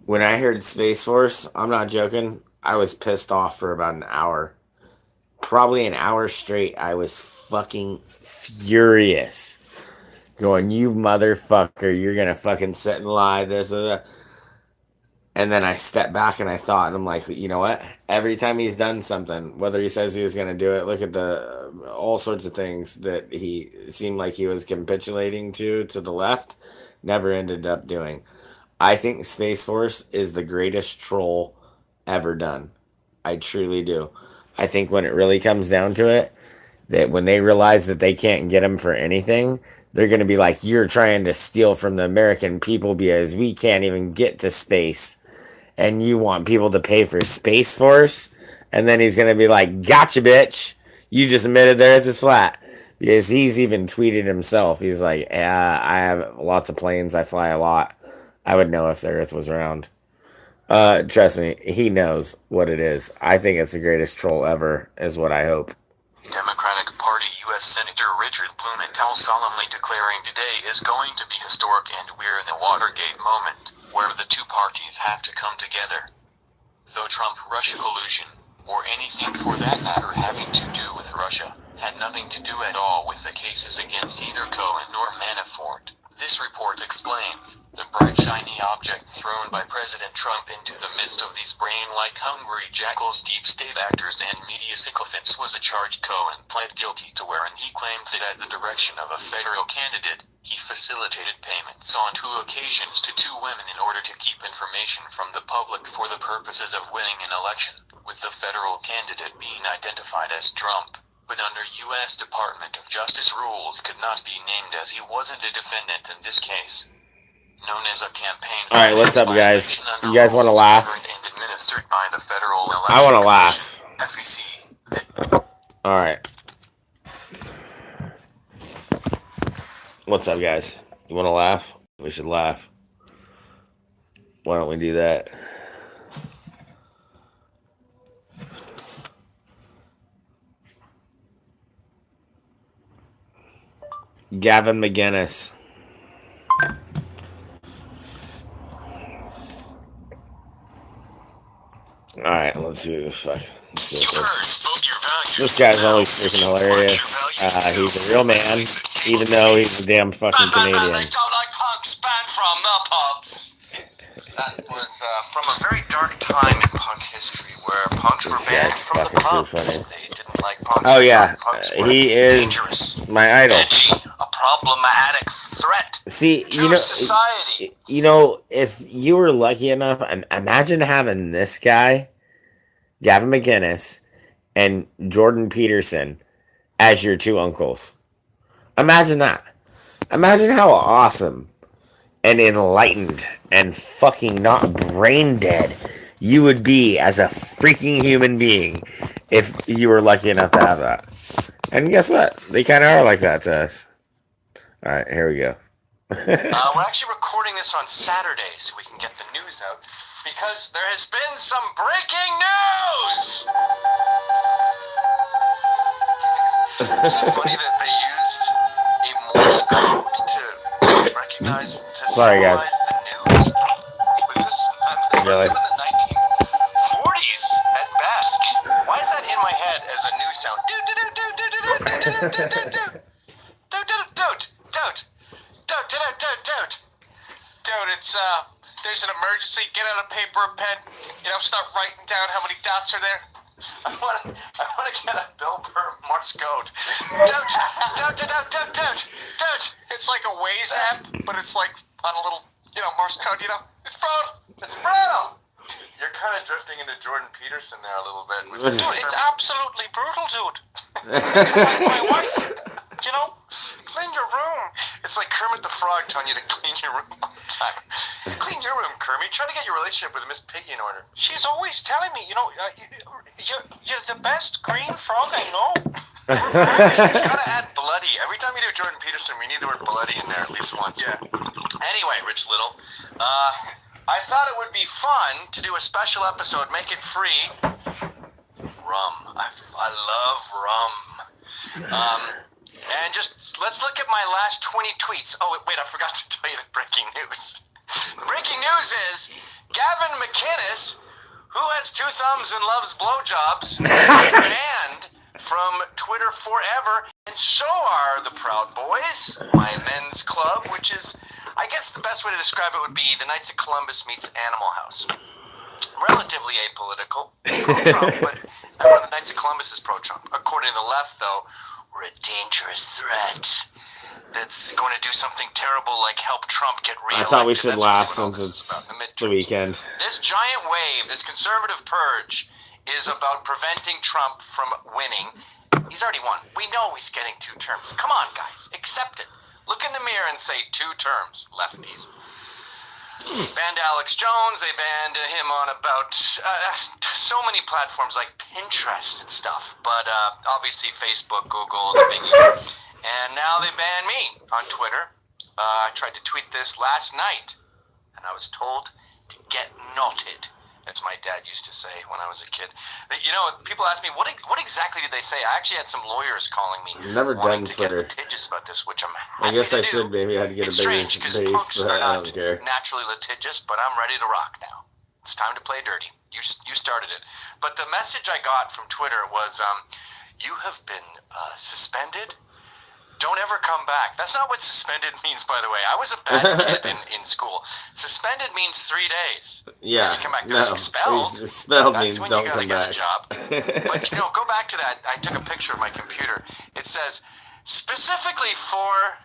When I heard Space Force, I'm not joking, I was pissed off for about an hour. Probably an hour straight, I was fucking furious. Going, you motherfucker, you're gonna fucking sit and lie, this and that. And then I stepped back and I thought, and I'm like, you know what? Every time he's done something, whether he says he was going to do it, look at the all sorts of things that he seemed like he was capitulating to the left, never ended up doing. I think Space Force is the greatest troll ever done. I truly do. I think when it really comes down to it, that when they realize that they can't get him for anything, they're going to be like, you're trying to steal from the American people because we can't even get to space. And you want people to pay for Space Force? And then he's going to be like, gotcha, bitch. You just admitted there at this flat. Because he's even tweeted himself. He's like, I have lots of planes. I fly a lot. I would know if the Earth was round. Trust me, he knows what it is. I think it's the greatest troll ever, is what I hope. Democratic Party U.S. Senator Richard Blumenthal solemnly declaring today is going to be historic, and we're in a Watergate moment, where the two parties have to come together. Though Trump-Russia collusion, or anything for that matter having to do with Russia, had nothing to do at all with the cases against either Cohen nor Manafort. This report explains the bright shiny object thrown by President Trump into the midst of these brain-like hungry jackals, deep state actors, and media sycophants was a charge Cohen pled guilty to, wherein he claimed that at the direction of a federal candidate, he facilitated payments on 2 occasions to 2 women in order to keep information from the public for the purposes of winning an election, with the federal candidate being identified as Trump. But under U.S. Department of Justice rules could not be named, as he wasn't a defendant in this case. Known as a campaign. All right, what's up, guys? You guys want to laugh? And administered by the Federal Election I want to laugh. FEC. All right. What's up, guys? You want to laugh? We should laugh. Why don't we do that? Gavin McInnes. Alright, let's see the fuck. This guy's always freaking hilarious. He's a real man, even though he's a damn fucking Canadian. That was from a very dark time in punk history where punks were banned from the pubs. They didn't like punks. Oh yeah, Punks were he is dangerous, my idol. edgy, a problematic threat See, to society. you know, if you were lucky enough, imagine having this guy, Gavin McInnes, and Jordan Peterson as your 2 uncles. Imagine that. Imagine how awesome and enlightened and fucking not brain dead you would be as a freaking human being if you were lucky enough to have that. And guess what? They kind of are like that to us. All right, here we go. We're actually recording this on Saturday so we can get the news out because there has been some breaking news! Is it funny that they used a Morse code to recognize, to Sorry, guys. symbolize the news? Was this Really? in the 1940s at best? Why is that in my head as a news sound? Dude, it's there's an emergency. Get out a paper and pen. Start writing down how many dots are there. I want to get a Bill Burr Morse code. It's like a Waze app, but it's like on a little, Morse code. It's brutal. It's brutal. You're kind of drifting into Jordan Peterson there a little bit. Dude, it's absolutely brutal, dude. It's like my wife. Clean your room. It's like Kermit the Frog telling you to clean your room all the time. Clean your room, Kermit. Try to get your relationship with Miss Piggy in order. She's always telling me, you're the best green frog I know. You gotta add bloody. Every time you do Jordan Peterson, we need the word bloody in there at least once. Yeah. Anyway, Rich Little, I thought it would be fun to do a special episode, make it free. Rum. I love rum. And just, let's look at my last 20 tweets. Oh, wait, I forgot to tell you the breaking news. The breaking news is Gavin McInnes, who has 2 thumbs and loves blowjobs, is banned from Twitter forever. And so are the Proud Boys, my men's club, which is, I guess the best way to describe it would be the Knights of Columbus meets Animal House. Relatively apolitical, pro-Trump, but everyone in the Knights of Columbus is pro-Trump. According to the left, though, we're a dangerous threat that's going to do something terrible like help Trump get I reelected. thought we should That's laugh really what all since this is it's about, the the midterms. weekend. This giant wave, this conservative purge, is about preventing Trump from winning. He's already won. We know he's getting 2 terms. Come on, guys. Accept it. Look in the mirror and say 2 terms, lefties. Banned Alex Jones. They banned him on about so many platforms like Pinterest and stuff. But obviously Facebook, Google, the biggies. And now they ban me on Twitter. I tried to tweet this last night, and I was told to get knotted. As my dad used to say when I was a kid. You know, people ask me, what exactly did they say? I actually had some lawyers calling me. Never done wanting to Twitter. get litigious about this, which I'm I happy guess to I do. should maybe I had to get It's a bigger strange because base, punks but are I not don't care. naturally litigious, but I'm ready to rock now. It's time to play dirty. You started it. But the message I got from Twitter was, you have been suspended. Don't ever come back. That's not what suspended means, by the way. I was a bad kid in school. Suspended means 3 days. Yeah, You come back. no. There's expelled. Expelled That's means when don't you gotta come get back. a job. But go back to that. I took a picture of my computer. It says specifically for.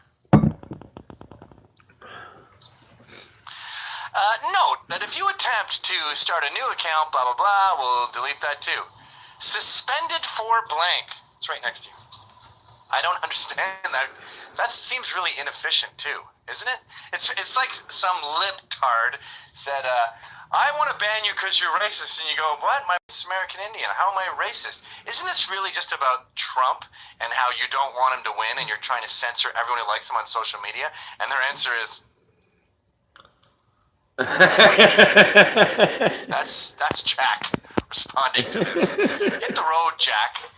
Note that if you attempt to start a new account, blah blah blah, we'll delete that too. Suspended for blank. It's right next to you. I don't understand that. That seems really inefficient too, isn't it? It's like some libtard said, I want to ban you because you're racist. And you go, what? My American Indian. How am I racist? Isn't this really just about Trump and how you don't want him to win and you're trying to censor everyone who likes him on social media? And their answer is, that's Jack responding to this. Hit the road, Jack.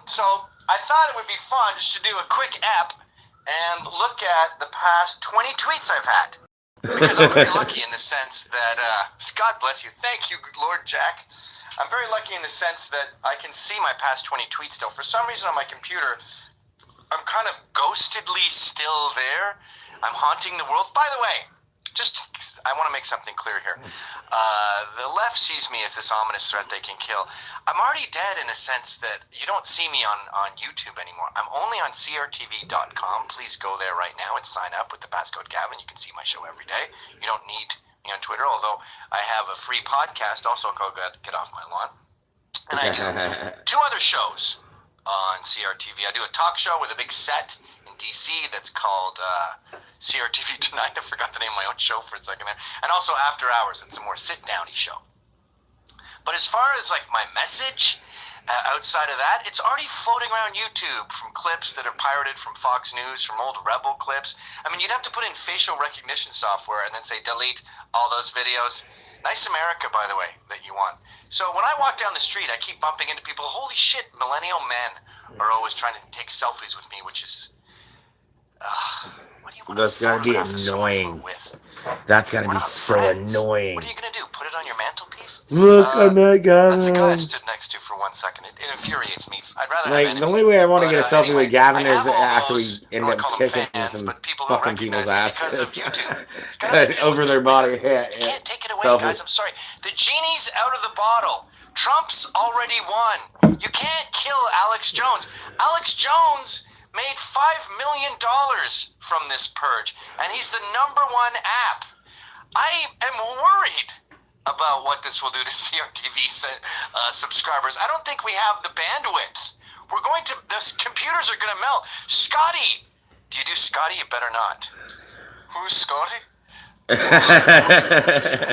So I thought it would be fun just to do a quick ep and look at the past 20 tweets I've had. Because I'm very lucky in the sense that, God bless you. Thank you, Lord Jack. I'm very lucky in the sense that I can see my past 20 tweets still. For some reason on my computer, I'm kind of ghostedly still there. I'm haunting the world. By the way, I want to make something clear here. The left sees me as this ominous threat they can kill. I'm already dead in a sense that you don't see me on YouTube anymore. I'm only on crtv.com. Please go there right now and sign up with the passcode Gavin. You can see my show every day. You don't need me on Twitter, although I have a free podcast also called Get Off My Lawn. And I do 2 other shows on CRTV. I do a talk show with a big set in DC that's called CRTV Tonight. I forgot the name of my own show for a second there. And also After Hours. It's a more sit-downy show. But as far as like my message, outside of that, it's already floating around YouTube from clips that are pirated from Fox News, from old Rebel clips. I mean, you'd have to put in facial recognition software and then say delete all those videos. Nice America, by the way, that you want. So when I walk down the street, I keep bumping into people. Holy shit, millennial men are always trying to take selfies with me, which is... what do you want That's to gotta be photograph a someone annoying. with? That's gotta We're be not so friends. annoying. What are you going to do? Put it on your mantelpiece? Look, I'm at That's the guy I Gavin. stood next to for 1 second. It infuriates me. I'd rather have Like, enemies. the only way I want to But, get a selfie anyway, with Gavin I is have all after we those, I end don't up call them kicking fans, some but people who fucking recognize people's me because of asses YouTube. It's gotta be over their body. Yeah, You can't take it away, selfie. guys. I'm sorry. The genie's out of the bottle. Trump's already won. You can't kill Alex Jones. Alex Jones made $5 million from this purge, and he's the #1 app. I am worried about what this will do to CRTV subscribers. I don't think we have the bandwidth. The computers are going to melt. Scotty! Do you do Scotty? You better not. Who's Scotty?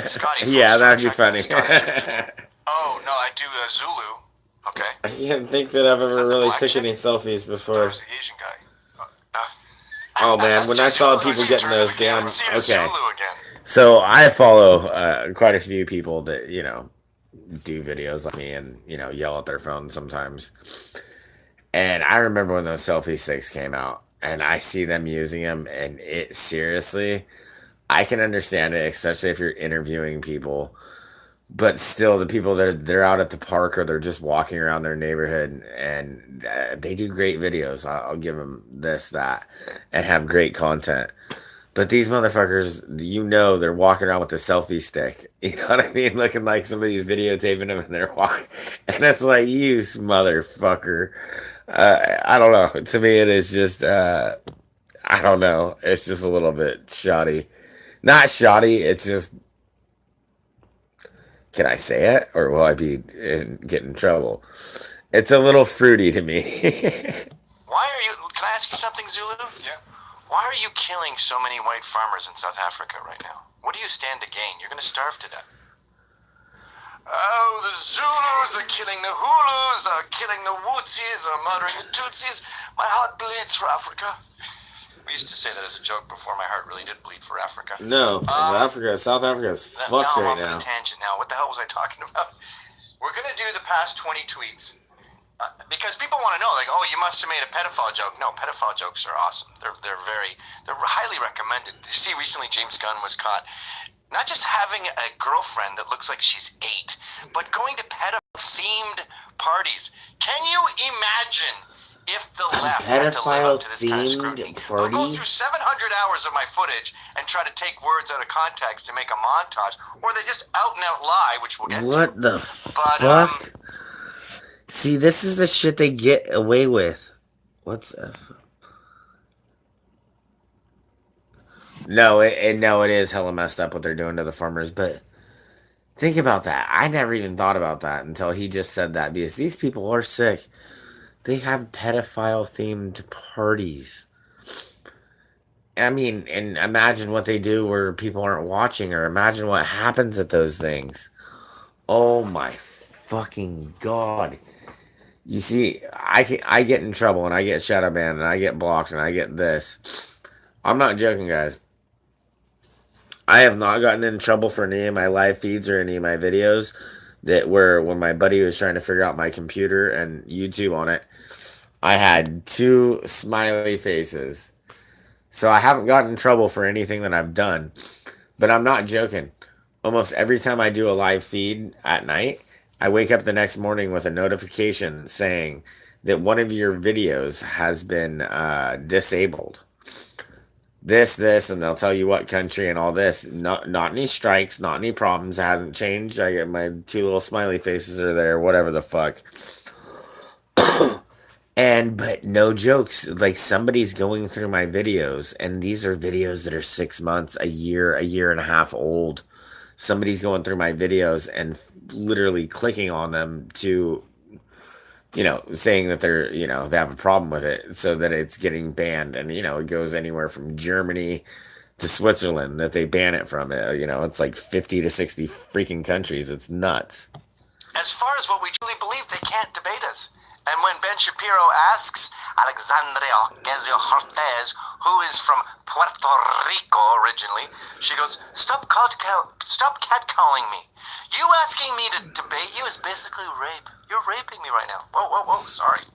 Scotty from Yeah, Star that'd be Trek, funny. Scotty. Oh, no, I do Zulu. Okay. I can't think that I've Is that ever the really black taken chick? any selfies That before. was the Asian guy. Oh man, when I saw people getting those damn... Okay. Okay. Zulu again. So I follow quite a few people that, do videos like me and, yell at their phones sometimes. And I remember when those selfie sticks came out and I see them using them, and seriously, I can understand it, especially if you're interviewing people. but still, the people that they're out at the park or they're just walking around their neighborhood, and they do great videos. I'll give them this, that, and have great content. But these motherfuckers, they're walking around with a selfie stick. You know what I mean? Looking like somebody's videotaping them and they're walking. And it's like, you motherfucker. I don't know. To me, it is just, I don't know. It's just a little bit shoddy. Not shoddy, it's just, can I say it? Or will I get in trouble? It's a little fruity to me. Why are you? Can I ask you something, Zulu? Yeah. Why are you killing so many white farmers in South Africa right now? What do you stand to gain? You're going to starve to death. Oh, the Zulus are killing the Hulus, are killing the Wootsies, are murdering the Tutsis. My heart bleeds for Africa. We used to say that as a joke before. My heart really did bleed for Africa. No, South Africa is fucked now I'm right off on now. a tangent now. What the hell was I talking about? We're going to do the past 20 tweets. Because people want to know, like, oh, you must have made a pedophile joke. No, pedophile jokes are awesome. They're highly recommended. You see, recently James Gunn was caught not just having a girlfriend that looks like she's 8, but going to pedophile-themed parties. Can you imagine if the left had to live up to this kind of scrutiny? They'll go through 700 hours of my footage and try to take words out of context to make a montage, or they just out and out lie, which we'll get to. What the fuck? See, this is the shit they get away with. What's No, it is hella messed up what they're doing to the farmers, but think about that. I never even thought about that until he just said that, because these people are sick. They have pedophile themed parties. I mean, and imagine what they do where people aren't watching, or imagine what happens at those things. Oh my fucking God. You see, I get in trouble and I get shadow banned and I get blocked and I get this. I'm not joking, guys. I have not gotten in trouble for any of my live feeds or any of my videos that were when my buddy was trying to figure out my computer and YouTube on it. I had 2 smiley faces. So I haven't gotten in trouble for anything that I've done. But I'm not joking. Almost every time I do a live feed at night, I wake up the next morning with a notification saying that one of your videos has been disabled. This, and they'll tell you what country and all this. Not any strikes, not any problems. It hasn't changed. I get my 2 little smiley faces are there, whatever the fuck. But no jokes, like somebody's going through my videos, and these are videos that are 6 months, a year and a half old. Somebody's going through my videos and literally clicking on them to, saying that they're, they have a problem with it, so that it's getting banned. And, it goes anywhere from Germany to Switzerland that they ban it from. It's like 50 to 60 freaking countries. It's nuts. As far as what we truly believe, they can't debate us. And when Ben Shapiro asks Alexandria Ocasio-Cortez, who is from Puerto Rico originally, she goes, stop catcalling me. You asking me to debate you is basically rape. You're raping me right now. Whoa, sorry.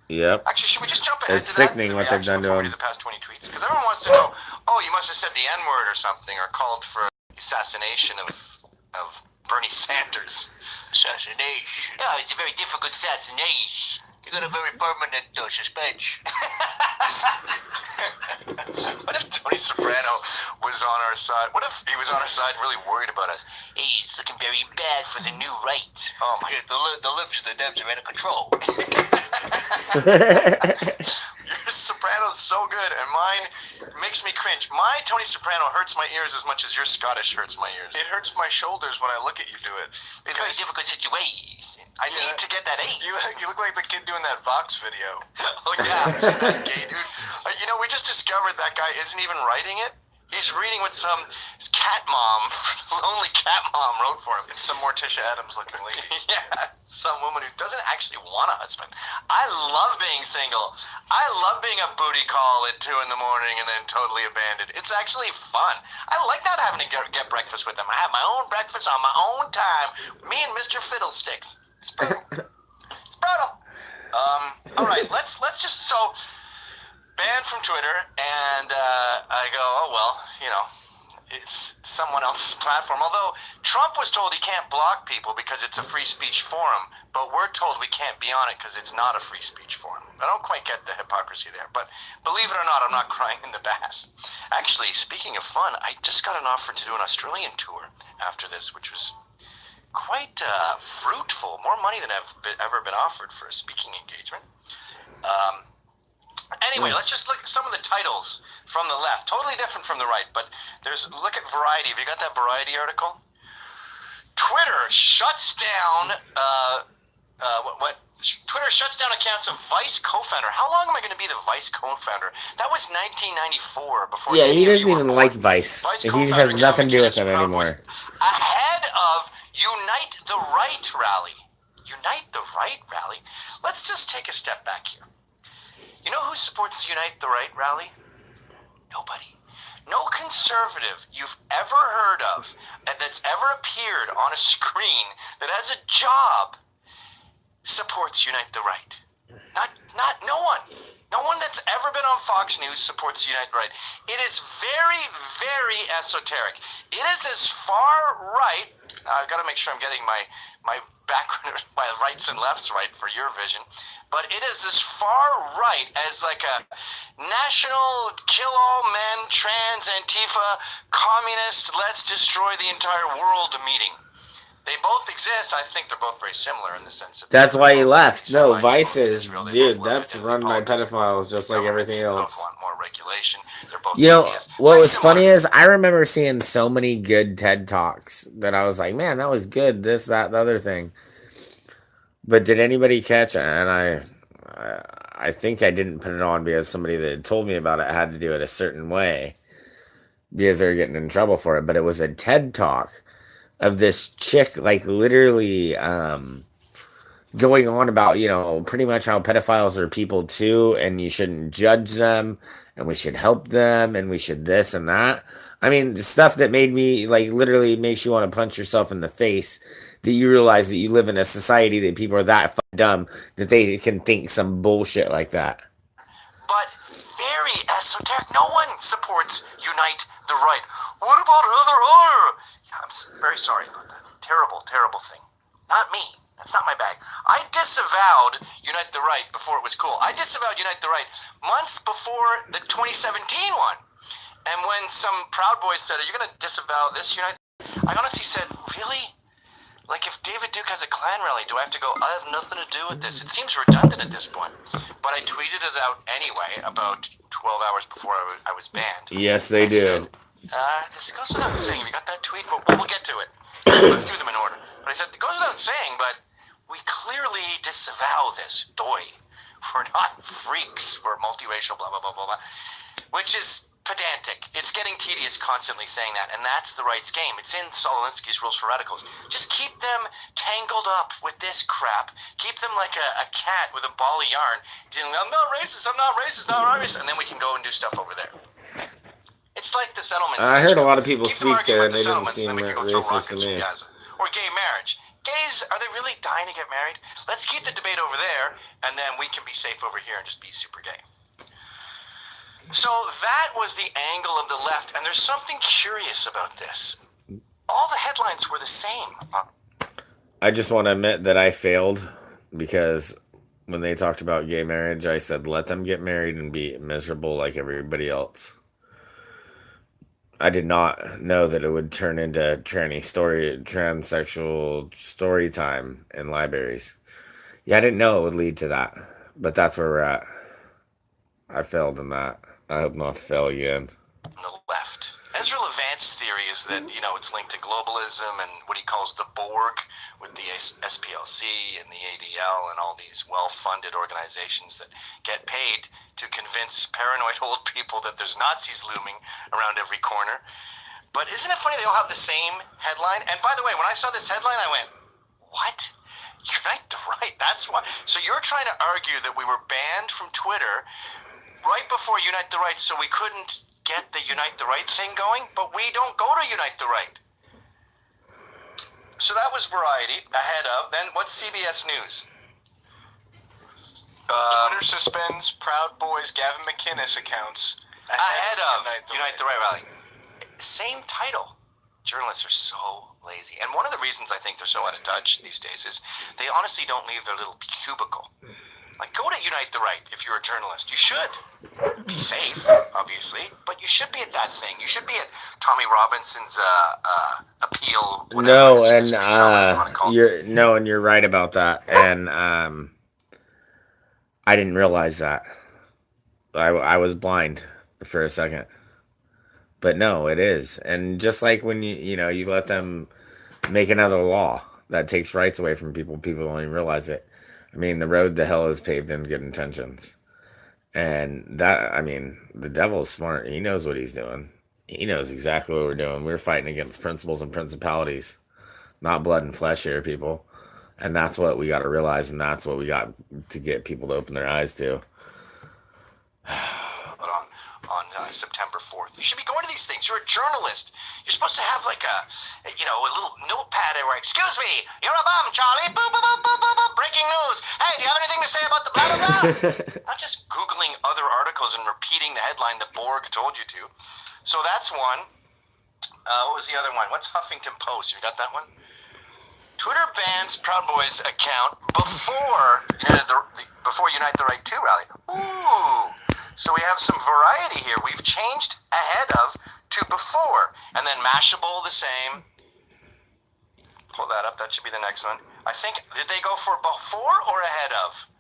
Yep. Actually, should we just jump ahead It's to sickening that what they've done to before him. we do the past 20 tweets? Because everyone wants to know, oh, you must have said the N-word or something, or called for assassination of Bernie Sanders. Assassination. Yeah, it's a very difficult assassination. You got a very permanent suspension. What if Tony Soprano was on our side? What if he was on our side and really worried about us? Hey, it's looking very bad for the new right. Oh my The lips of the Debs are out of control. Your Soprano's so good, and mine makes me cringe. My Tony Soprano hurts my ears as much as your Scottish hurts my ears. It hurts my shoulders when I look at you do it. It's a very difficult situation. I need to get that A. You look like the kid doing that Vox video. Oh yeah, that gay dude. We just discovered that guy isn't even writing it. He's reading what some lonely cat mom wrote for him. It's some Morticia Adams looking lady. Yeah, some woman who doesn't actually want a husband. I love being single. I love being a booty call at 2 a.m. and then totally abandoned. It's actually fun. I like not having to get breakfast with them. I have my own breakfast on my own time. Me and Mr. Fiddlesticks. It's brutal. It's brutal. All right, let's just banned from Twitter, and I go, oh well, it's someone else's platform. Although Trump was told he can't block people because it's a free speech forum, but we're told we can't be on it because it's not a free speech forum. I don't quite get the hypocrisy there, but believe it or not, I'm not crying in the bath. Actually, speaking of fun, I just got an offer to do an Australian tour after this, which was quite fruitful. More money than I've ever been offered for a speaking engagement. Anyway, let's just look at some of the titles from the left. Totally different from the right, but look at Variety. Have you got that Variety article? Twitter shuts down Twitter shuts down accounts of Vice co-founder. How long am I going to be the Vice co-founder? That was 1994. Before Yeah, he any of doesn't you were even born. like Vice. Vice He co-founder has nothing to do with Gavin it McInnes anymore. ahead of Unite the Right rally. Unite the Right rally? Let's just take a step back here. You know who supports the Unite the Right rally? Nobody. No conservative you've ever heard of and that's ever appeared on a screen that has a job supports Unite the Right. No one. No one that's ever been on Fox News supports Unite the Right. It is very, very esoteric. It is as far right. I've got to make sure I'm getting my background, my rights and lefts right for your vision. But it is as far right as like a national kill all men, trans, Antifa, communist, let's destroy the entire world meeting. They both exist. I think they're both very similar in the sense that That's why he left. No, Semites, Vice both in is, Israel, they dude, both love that's it. run by Politics, pedophiles just like government, everything both else. want more regulation. They're both You know, atheists. what Very was similar. funny is I remember seeing so many good TED Talks that I was like, man, that was good, this, that, the other thing. But did anybody catch it? And I think I didn't put it on because somebody that had told me about it had to do it a certain way because they were getting in trouble for it. But it was a TED Talk of this chick, like literally going on about, you know, pretty much how pedophiles are people too, and you shouldn't judge them, and we should help them, and we should this and that. I mean, the stuff that made me, like, literally makes you want to punch yourself in the face, that you realize that you live in a society that people are that dumb that they can think some bullshit like that. But very esoteric. No one supports Unite the Right. What about Heather Heyer? Yeah, I'm very sorry about that. Terrible, terrible thing. Not me. That's not my bag. I disavowed Unite the Right before it was cool. I disavowed Unite the Right months before the 2017 one. And when some Proud Boys said, are you going to disavow this Unite? I honestly said, really? Like, if David Duke has a Klan rally, do I have to go, I have nothing to do with this? It seems redundant at this point. But I tweeted it out anyway about 12 hours before I was banned. Yes, they do. This goes without saying. Have you got that tweet? We'll get to it. Let's do them in order. But I said, it goes without saying, but we clearly disavow this. We're not freaks. We're multiracial, blah, blah, blah, blah, blah. Which is pedantic. It's getting tedious constantly saying that, and that's the right's game. It's in Saul Alinsky's Rules for Radicals. Just keep them tangled up with this crap. Keep them like a cat with a ball of yarn. I'm not racist, I'm not racist, not racist, and then we can go and do stuff over there. It's like the settlements. I heard a lot of people Keep them speak arguing there, about and they the didn't settlements, seem and then we can go throw racist to rockets me. from Gaza. Or gay marriage. Gays, are they really dying to get married? Let's keep the debate over there, and then we can be safe over here and just be super gay. So that was the angle of the left, and there's something curious about this. All the headlines were the same. I just want to admit that I failed because when they talked about gay marriage, I said, let them get married and be miserable like everybody else. I did not know that it would turn into transsexual story time in libraries. Yeah, I didn't know it would lead to that, but that's where we're at. I failed in that. I hope not to fail again. On the left. Ezra Levant's theory is that, it's linked to globalism and what he calls the Borg with the SPLC and the ADL and all these well-funded organizations that get paid to convince paranoid old people that there's Nazis looming around every corner. But isn't it funny they all have the same headline? And by the way, when I saw this headline, I went, what? Unite the Right, that's why. So you're trying to argue that we were banned from Twitter right before Unite the Right, so we couldn't get the Unite the Right thing going, but we don't go to Unite the Right. So that was Variety ahead of. Then what's CBS News? Twitter suspends Proud Boys Gavin McInnes accounts Ahead of Unite the Right rally. same title. Journalists are so lazy. And one of the reasons I think they're so out of touch these days is they honestly don't leave their little cubicle. Like, go to Unite the Right if you're a journalist. You should. Be safe, obviously, but you should be at that thing. You should be at Tommy Robinson's appeal. No, and you're right about that. And I didn't realize that. I was blind for a second. But no, it is. And just like when you let them make another law that takes rights away from people don't even realize it. I mean, the road to hell is paved in good intentions. And the devil's smart. He knows what he's doing. He knows exactly what we're doing. We're fighting against principles and principalities, not blood and flesh here, people. And that's what we got to realize, and that's what we got to get people to open their eyes to. On September 4th. You should be going to these things. You're a journalist. You're supposed to have like a little notepad where, excuse me, you're a bum, Charlie. Boo, boo, boo, boo, boo, boo. Breaking news. Hey, do you have anything to say about the blah, blah, blah? Not just Googling other articles and repeating the headline that Borg told you to. So that's one. What was the other one? What's Huffington Post? You got that one? Twitter bans Proud Boys account before Unite the Right 2 rally. Ooh. So we have some variety here. We've changed ahead of to before. And then Mashable the same. Pull that up. That should be the next one. I think, did they go for before or ahead of?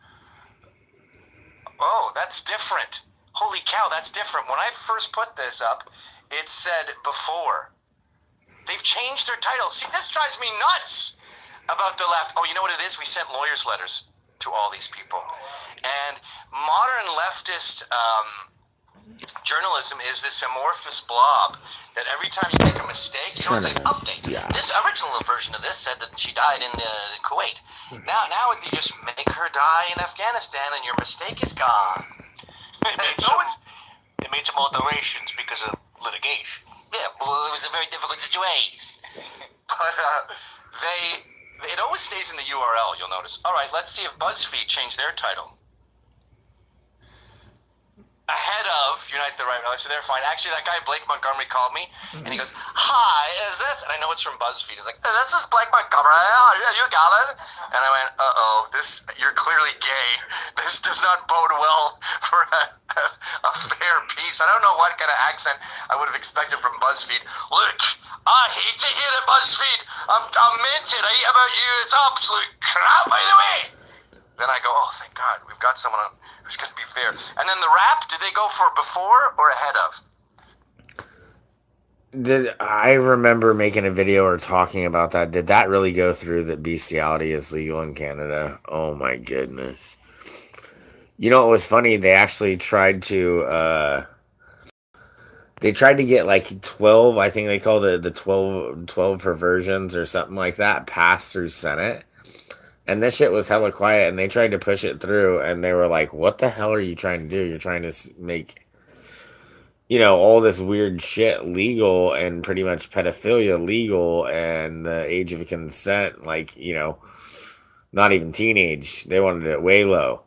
Oh, that's different. Holy cow, that's different. When I first put this up, it said before. They've changed their title. See, this drives me nuts about the left. Oh, you know what it is? We sent lawyers' letters to all these people. And modern leftist journalism is this amorphous blob that every time you make a mistake, you always say, update. Yeah. This original version of this said that she died in Kuwait. Now you just make her die in Afghanistan and your mistake is gone. They made some alterations because of litigation. Yeah, well, it was a very difficult situation. But it always stays in the URL, you'll notice. All right, let's see if BuzzFeed changed their title. Ahead of Unite the Right rally, so they're fine. Actually, that guy Blake Montgomery called me, and he goes, "Hi, is this?" And I know it's from BuzzFeed. He's like, "This is Blake Montgomery. Oh, you got it." And I went, you're clearly gay. This does not bode well for a fair piece. I don't know what kind of accent I would have expected from BuzzFeed. Look, I hate to hear it, BuzzFeed. I'm minted. I hate about you. It's absolute crap, by the way. Then I go, oh, thank God, we've got someone who's going to be fair. And then the rap, did they go for before or ahead of? I remember making a video or talking about that. Did that really go through that bestiality is legal in Canada? Oh my goodness. You know, it was funny. They actually tried to, get like 12, I think they called it the 12 perversions or something like that, passed through Senate. And this shit was hella quiet, and they tried to push it through, and they were like, what the hell are you trying to do? You're trying to make, all this weird shit legal, and pretty much pedophilia legal, and the age of consent, not even teenage. They wanted it way low.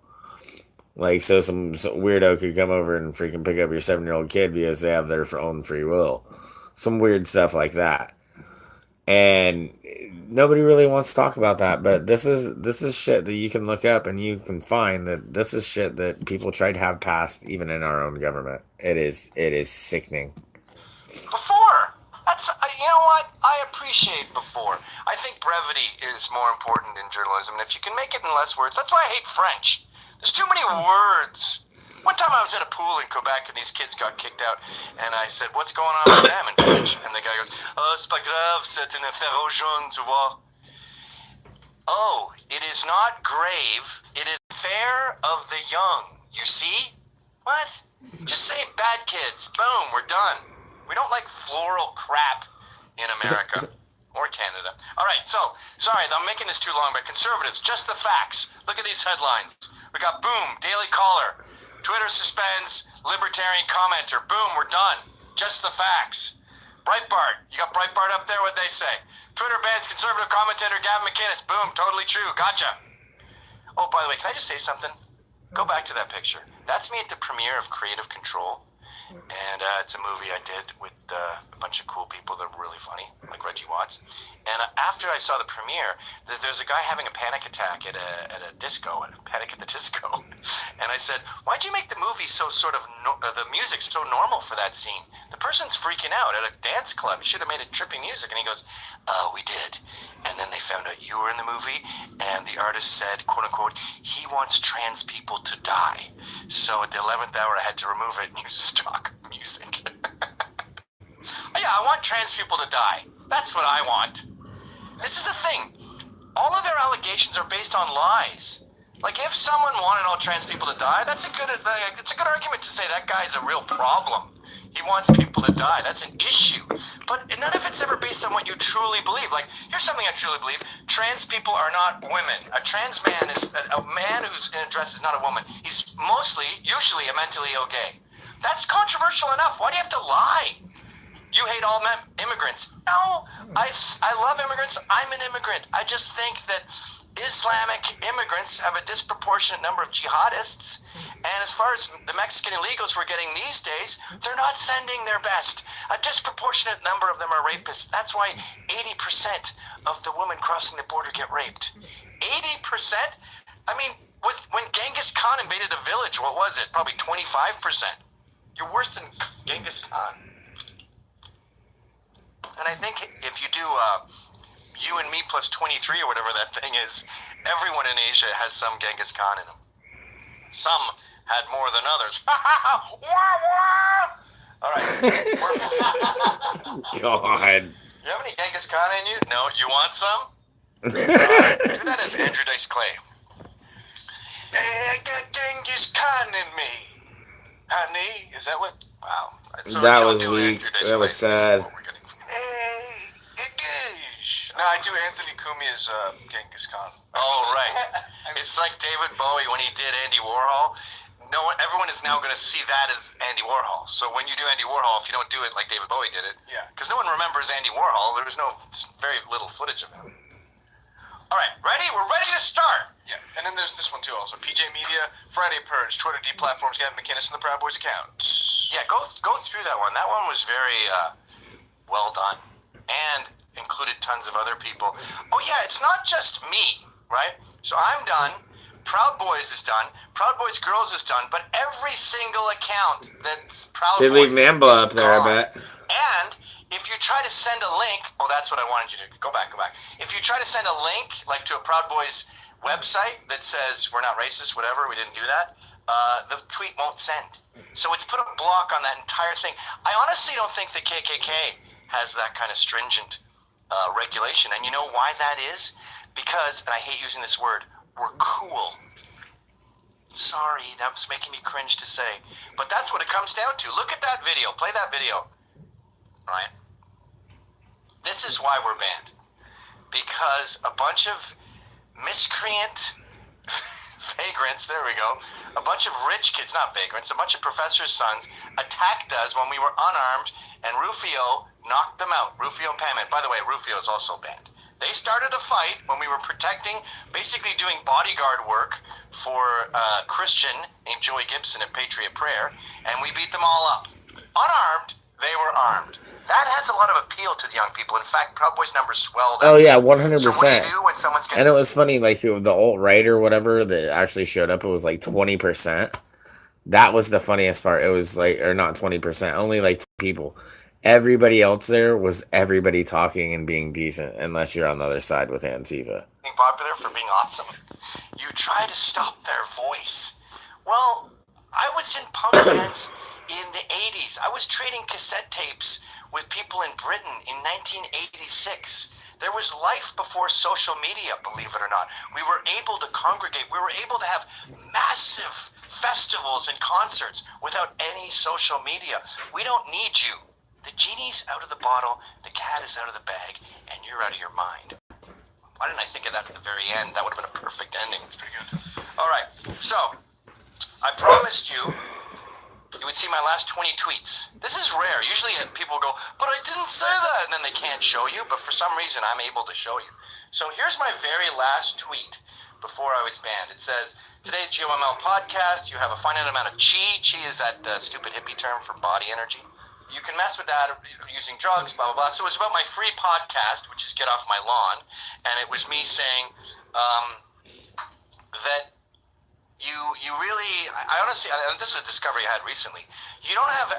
Like, so some weirdo could come over and freaking pick up your 7-year-old kid because they have their own free will. Some weird stuff like that. And nobody really wants to talk about that, but this is shit that you can look up and you can find that this is shit that people tried to have passed even in our own government. It is sickening. Before. That's, you know what? I appreciate before. I think brevity is more important in journalism, and if you can make it in less words, that's why I hate French. There's too many words. One time I was at a pool in Quebec and these kids got kicked out, and I said, what's going on with them in French? And the guy goes, c'est pas grave, c'est une affaire aux jeunes, tu vois. Oh, it is not grave, it is fair of the young. You see? What? Just say bad kids. Boom, we're done. We don't like floral crap in America. Or Canada. All right, so, sorry, I'm making this too long, but conservatives, just the facts. Look at these headlines. We got boom, Daily Caller. Twitter suspends libertarian commenter. Boom, we're done. Just the facts. Breitbart. You got Breitbart up there? What'd they say? Twitter bans conservative commentator Gavin McInnes. Boom, totally true. Gotcha. Oh, by the way, can I just say something? Go back to that picture. That's me at the premiere of Creative Control. and it's a movie I did with a bunch of cool people that were really funny, like Reggie Watts. And after I saw the premiere, there's a guy having a panic attack at a disco, at a Panic at the Disco. And I said, why'd you make the movie so sort of, the music so normal for that scene? The person's freaking out at a dance club. You should have made it trippy music. And he goes, we did. And then they found out you were in the movie, and the artist said, quote unquote, he wants trans people to die. So at the 11th hour, I had to remove it and use stock music. Yeah, I want trans people to die. That's what I want. This is the thing. All of their allegations are based on lies. Like, if someone wanted all trans people to die, it's a good argument to say that guy's a real problem. He wants people to die. That's an issue. But none of it's ever based on what you truly believe. Like, here's something I truly believe. Trans people are not women. A trans man is a man who's in a dress is not a woman. He's usually a mentally ill gay. That's controversial enough. Why do you have to lie? You hate all immigrants. No, I love immigrants. I'm an immigrant. I just think that Islamic immigrants have a disproportionate number of jihadists, and as far as the Mexican illegals we're getting these days, they're not sending their best. A disproportionate number of them are rapists. That's why 80% of the women crossing the border get raped. 80%? I mean, when Genghis Khan invaded a village, what was it? Probably 25%. You're worse than Genghis Khan. And I think if you do you and me plus 23 or whatever that thing is, everyone in Asia has some Genghis Khan in them. Some had more than others. All right. God. You have any Genghis Khan in you? No. You want some? Do that as Andrew Dice Clay. Hey, I got Genghis Khan in me. Honey, is that what? Wow. So That you don't was do weak. Andrew Dice That was Clay. This is sad. what we're getting from you. Hey, Genghis. No, I do Anthony Cumia as Genghis Khan. Oh, right. It's like David Bowie when he did Andy Warhol. Everyone is now going to see that as Andy Warhol. So when you do Andy Warhol, if you don't do it like David Bowie did it, Yeah. because no one remembers Andy Warhol, there's very little footage of him. All right, ready? We're ready to start. Yeah, and then there's this one too also. PJ Media, Friday Purge, Twitter deplatforms Gavin McInnes and the Proud Boys accounts. Yeah, go through that one. That one was very well done and included tons of other people. Oh, yeah, it's not just me, right? So I'm done. Proud Boys is done. Proud Boys Girls is done. But every single account that's Proud They Boys leave Nambla is up there, I gone. bet. And if you try to send a link, that's what I wanted you to go back. If you try to send a link, like to a Proud Boys website that says we're not racist, whatever, we didn't do that, the tweet won't send. So it's put a block on that entire thing. I honestly don't think the KKK has that kind of stringent regulation. And you know why that is? Because, and I hate using this word, we're cool. Sorry, that was making me cringe to say. But that's what it comes down to. Look at that video. Play that video. Right? This is why we're banned. Because a bunch of miscreant vagrants, there we go, a bunch of rich kids, not vagrants, a bunch of professors' sons attacked us when we were unarmed, and Rufio knocked them out. Rufio Pamet. By the way, Rufio is also banned. They started a fight when we were protecting, basically doing bodyguard work for a Christian named Joey Gibson at Patriot Prayer, and we beat them all up. Unarmed, they were armed. That has a lot of appeal to the young people. In fact, Proud Boys numbers swelled up. Oh yeah, 100%. So what do you do when someone's getting... And it was funny, like the alt-right or whatever that actually showed up, it was like 20%. That was the funniest part. It was like, or not 20%, only like 2 people. Everybody else there was everybody talking and being decent, unless you're on the other side with Antifa. Being popular for being awesome. You try to stop their voice. Well, I was in punk bands in the 80s. I was trading cassette tapes with people in Britain in 1986. There was life before social media, believe it or not. We were able to congregate. We were able to have massive festivals and concerts without any social media. We don't need you. The genie's out of the bottle, the cat is out of the bag, and you're out of your mind. Why didn't I think of that at the very end? That would have been a perfect ending. It's pretty good. All right, so I promised you would see my last 20 tweets. This is rare. Usually people go, but I didn't say that, and then they can't show you, but for some reason I'm able to show you. So here's my very last tweet before I was banned. It says, today's GOML podcast, you have a finite amount of chi. Chi is that stupid hippie term for body energy. You can mess with that using drugs, blah, blah, blah. So it was about my free podcast, which is Get Off My Lawn. And it was me saying that you really, I honestly, this is a discovery I had recently. You don't have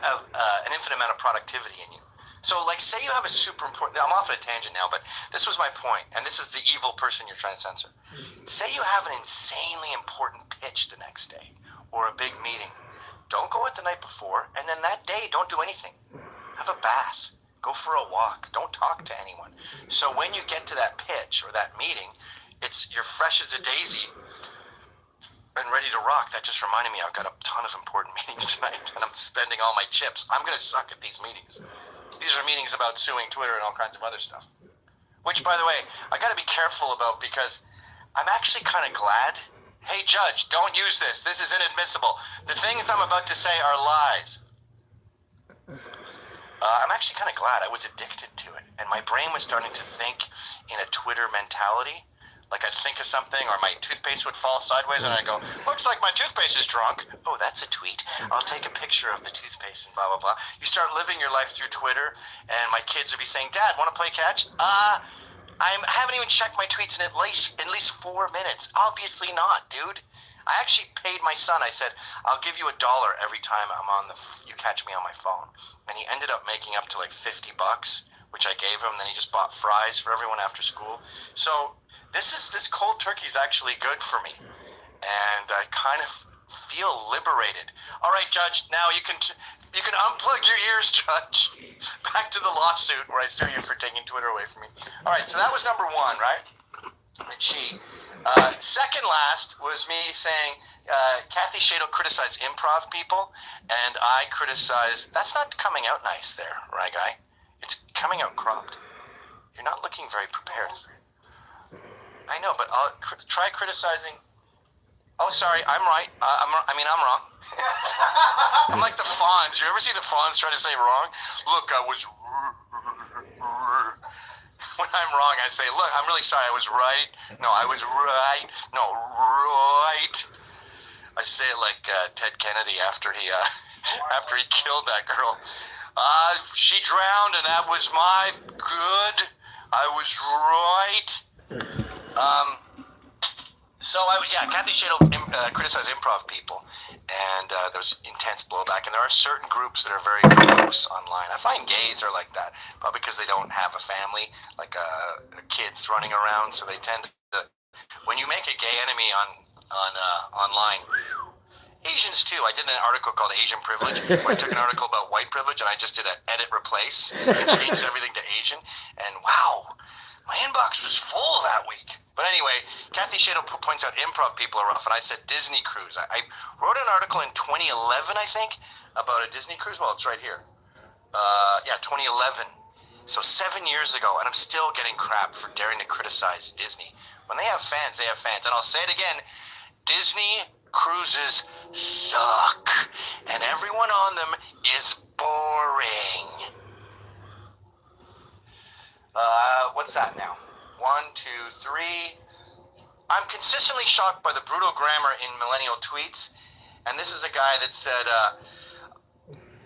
an infinite amount of productivity in you. So, like, say you have a super important, I'm off at a tangent now, but this was my point, and this is the evil person you're trying to censor. Say you have an insanely important pitch the next day, or a big meeting. Don't go it the night before, and then that day, don't do anything. Have a bath. Go for a walk. Don't talk to anyone. So when you get to that pitch or that meeting, you're fresh as a daisy and ready to rock. That just reminded me I've got a ton of important meetings tonight, and I'm spending all my chips. I'm going to suck at these meetings. These are meetings about suing Twitter and all kinds of other stuff. Which, by the way, I got to be careful about because I'm actually kind of glad. Hey, Judge, don't use this. This is inadmissible. The things I'm about to say are lies. I'm actually kind of glad I was addicted to it. And my brain was starting to think in a Twitter mentality. Like I'd think of something, or my toothpaste would fall sideways, and I'd go, looks like my toothpaste is drunk. Oh, that's a tweet. I'll take a picture of the toothpaste and blah, blah, blah. You start living your life through Twitter, and my kids would be saying, Dad, want to play catch? I haven't even checked my tweets in at least 4 minutes. Obviously not, dude. I actually paid my son. I said, I'll give you $1 every time you catch me on my phone. And he ended up making up to like $50, which I gave him. Then he just bought fries for everyone after school. So this cold turkey is actually good for me, and I kind of feel liberated. All right, Judge, now you can unplug your ears, Judge. Back to the lawsuit where I sue you for taking Twitter away from me. All right, so that was number one, right? Second last was me saying Kathy Shadow criticized improv people, and I criticized. That's not coming out nice there, right, guy? It's coming out cropped. You're not looking very prepared. I know, but I'll try criticizing. Oh, sorry, I'm right. I'm wrong. I'm like the Fonz. You ever see the Fonz try to say wrong? Look, I was. When I'm wrong, I say, look, I'm really sorry. I was right. No, I was right. No, right. I say it like Ted Kennedy after he killed that girl. She drowned, and that was my good. I was right. Kathy Shadow criticized improv people, and there was intense blowback, and there are certain groups that are very close online. I find gays are like that, probably because they don't have a family, like kids running around, so they tend to, when you make a gay enemy online, Asians too. I did an article called Asian Privilege, where I took an article about white privilege, and I just did an edit replace and changed everything to Asian, and wow, my inbox was full that week. But anyway, Kathy Shadow points out improv people are rough, and I said Disney cruise. I wrote an article in 2011, I think, about a Disney cruise. Well, it's right here. 2011. So 7 years ago, and I'm still getting crap for daring to criticize Disney. When they have fans, they have fans. And I'll say it again, Disney cruises suck, and everyone on them is boring. What's that now? 1, 2, 3. I'm consistently shocked by the brutal grammar in millennial tweets, and this is a guy that said,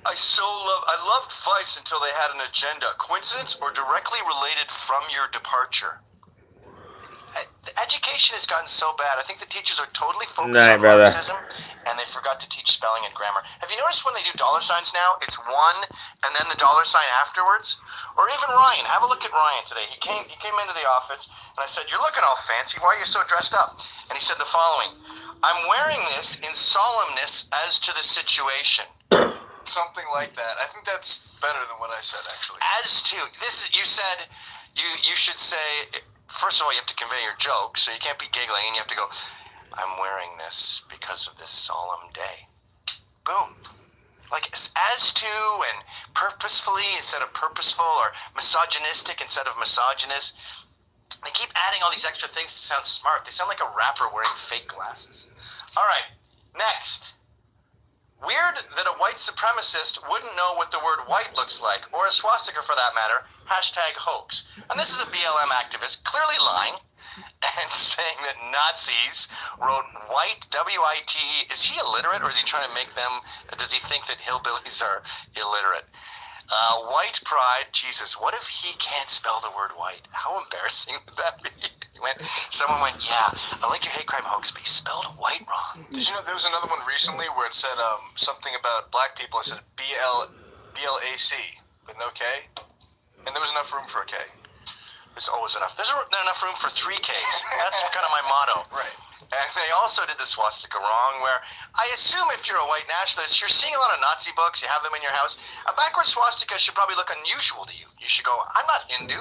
I loved Vice until they had an agenda. Coincidence or directly related from your departure? Education has gotten so bad. I think the teachers are totally focused on Marxism, and they forgot to teach spelling and grammar. Have you noticed when they do dollar signs now, it's one and then the dollar sign afterwards? Or even Ryan. Have a look at Ryan today. He came into the office, and I said, you're looking all fancy. Why are you so dressed up? And he said the following, I'm wearing this in solemnness as to the situation. Something like that. I think that's better than what I said, actually. As to this, you said you should say. First of all, you have to convey your joke, so you can't be giggling, and you have to go, I'm wearing this because of this solemn day. Boom. Like, as to and purposefully instead of purposeful, or misogynistic instead of misogynist. They keep adding all these extra things to sound smart. They sound like a rapper wearing fake glasses. All right, next. Weird that a white supremacist wouldn't know what the word white looks like, or a swastika for that matter, #hoax. And this is a BLM activist, clearly lying. and saying that Nazis wrote white, W-I-T-E. Is he illiterate, or is he trying to make them, does he think that hillbillies are illiterate? White pride, Jesus, what if he can't spell the word white? How embarrassing would that be? Someone went, yeah, I like your hate crime hoax, but he spelled white wrong. Did you know there was another one recently where it said something about black people? It said B-L-A-C, but no K? And there was enough room for a K. There's always enough. There's not enough room for 3 Ks. That's kind of my motto. Right. And they also did the swastika wrong, where I assume if you're a white nationalist, you're seeing a lot of Nazi books, you have them in your house. A backwards swastika should probably look unusual to you. You should go, I'm not Hindu.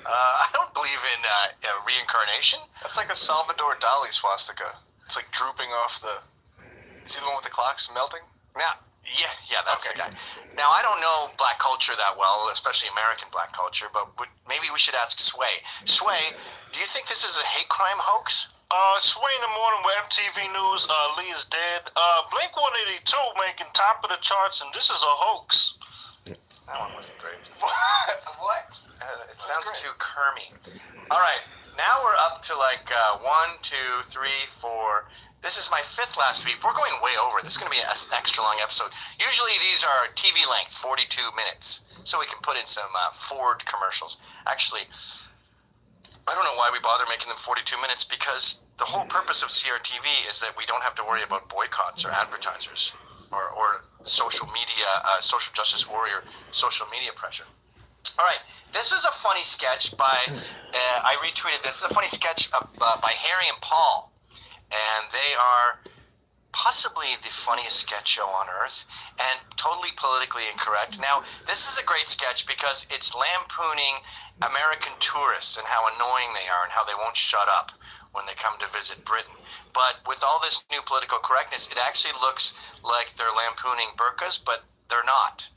I don't believe in reincarnation. That's like a Salvador Dali swastika. It's like drooping off the... Is he the one with the clocks melting? Now, yeah, that's the guy. Now, I don't know black culture that well, especially American black culture, but maybe we should ask Sway. Sway, do you think this is a hate crime hoax? Sway in the morning with MTV News, Lee is dead. Blink 182 making top of the charts, and this is a hoax. That one wasn't great. What? It sounds too Kermy. All right, now we're up to like 1, 2, 3, 4. This is my 5th last week. We're going way over. This is going to be an extra long episode. Usually these are TV length, 42 minutes, so we can put in some Ford commercials. Actually, I don't know why we bother making them 42 minutes, because the whole purpose of CRTV is that we don't have to worry about boycotts or advertisers or social media, social justice warrior, social media pressure. All right, this was a funny sketch by, I retweeted this. This is a funny sketch by Harry and Paul, and they are possibly the funniest sketch show on earth, and totally politically incorrect. Now, this is a great sketch because it's lampooning American tourists and how annoying they are and how they won't shut up when they come to visit Britain. But with all this new political correctness, it actually looks like they're lampooning burqas, but they're not.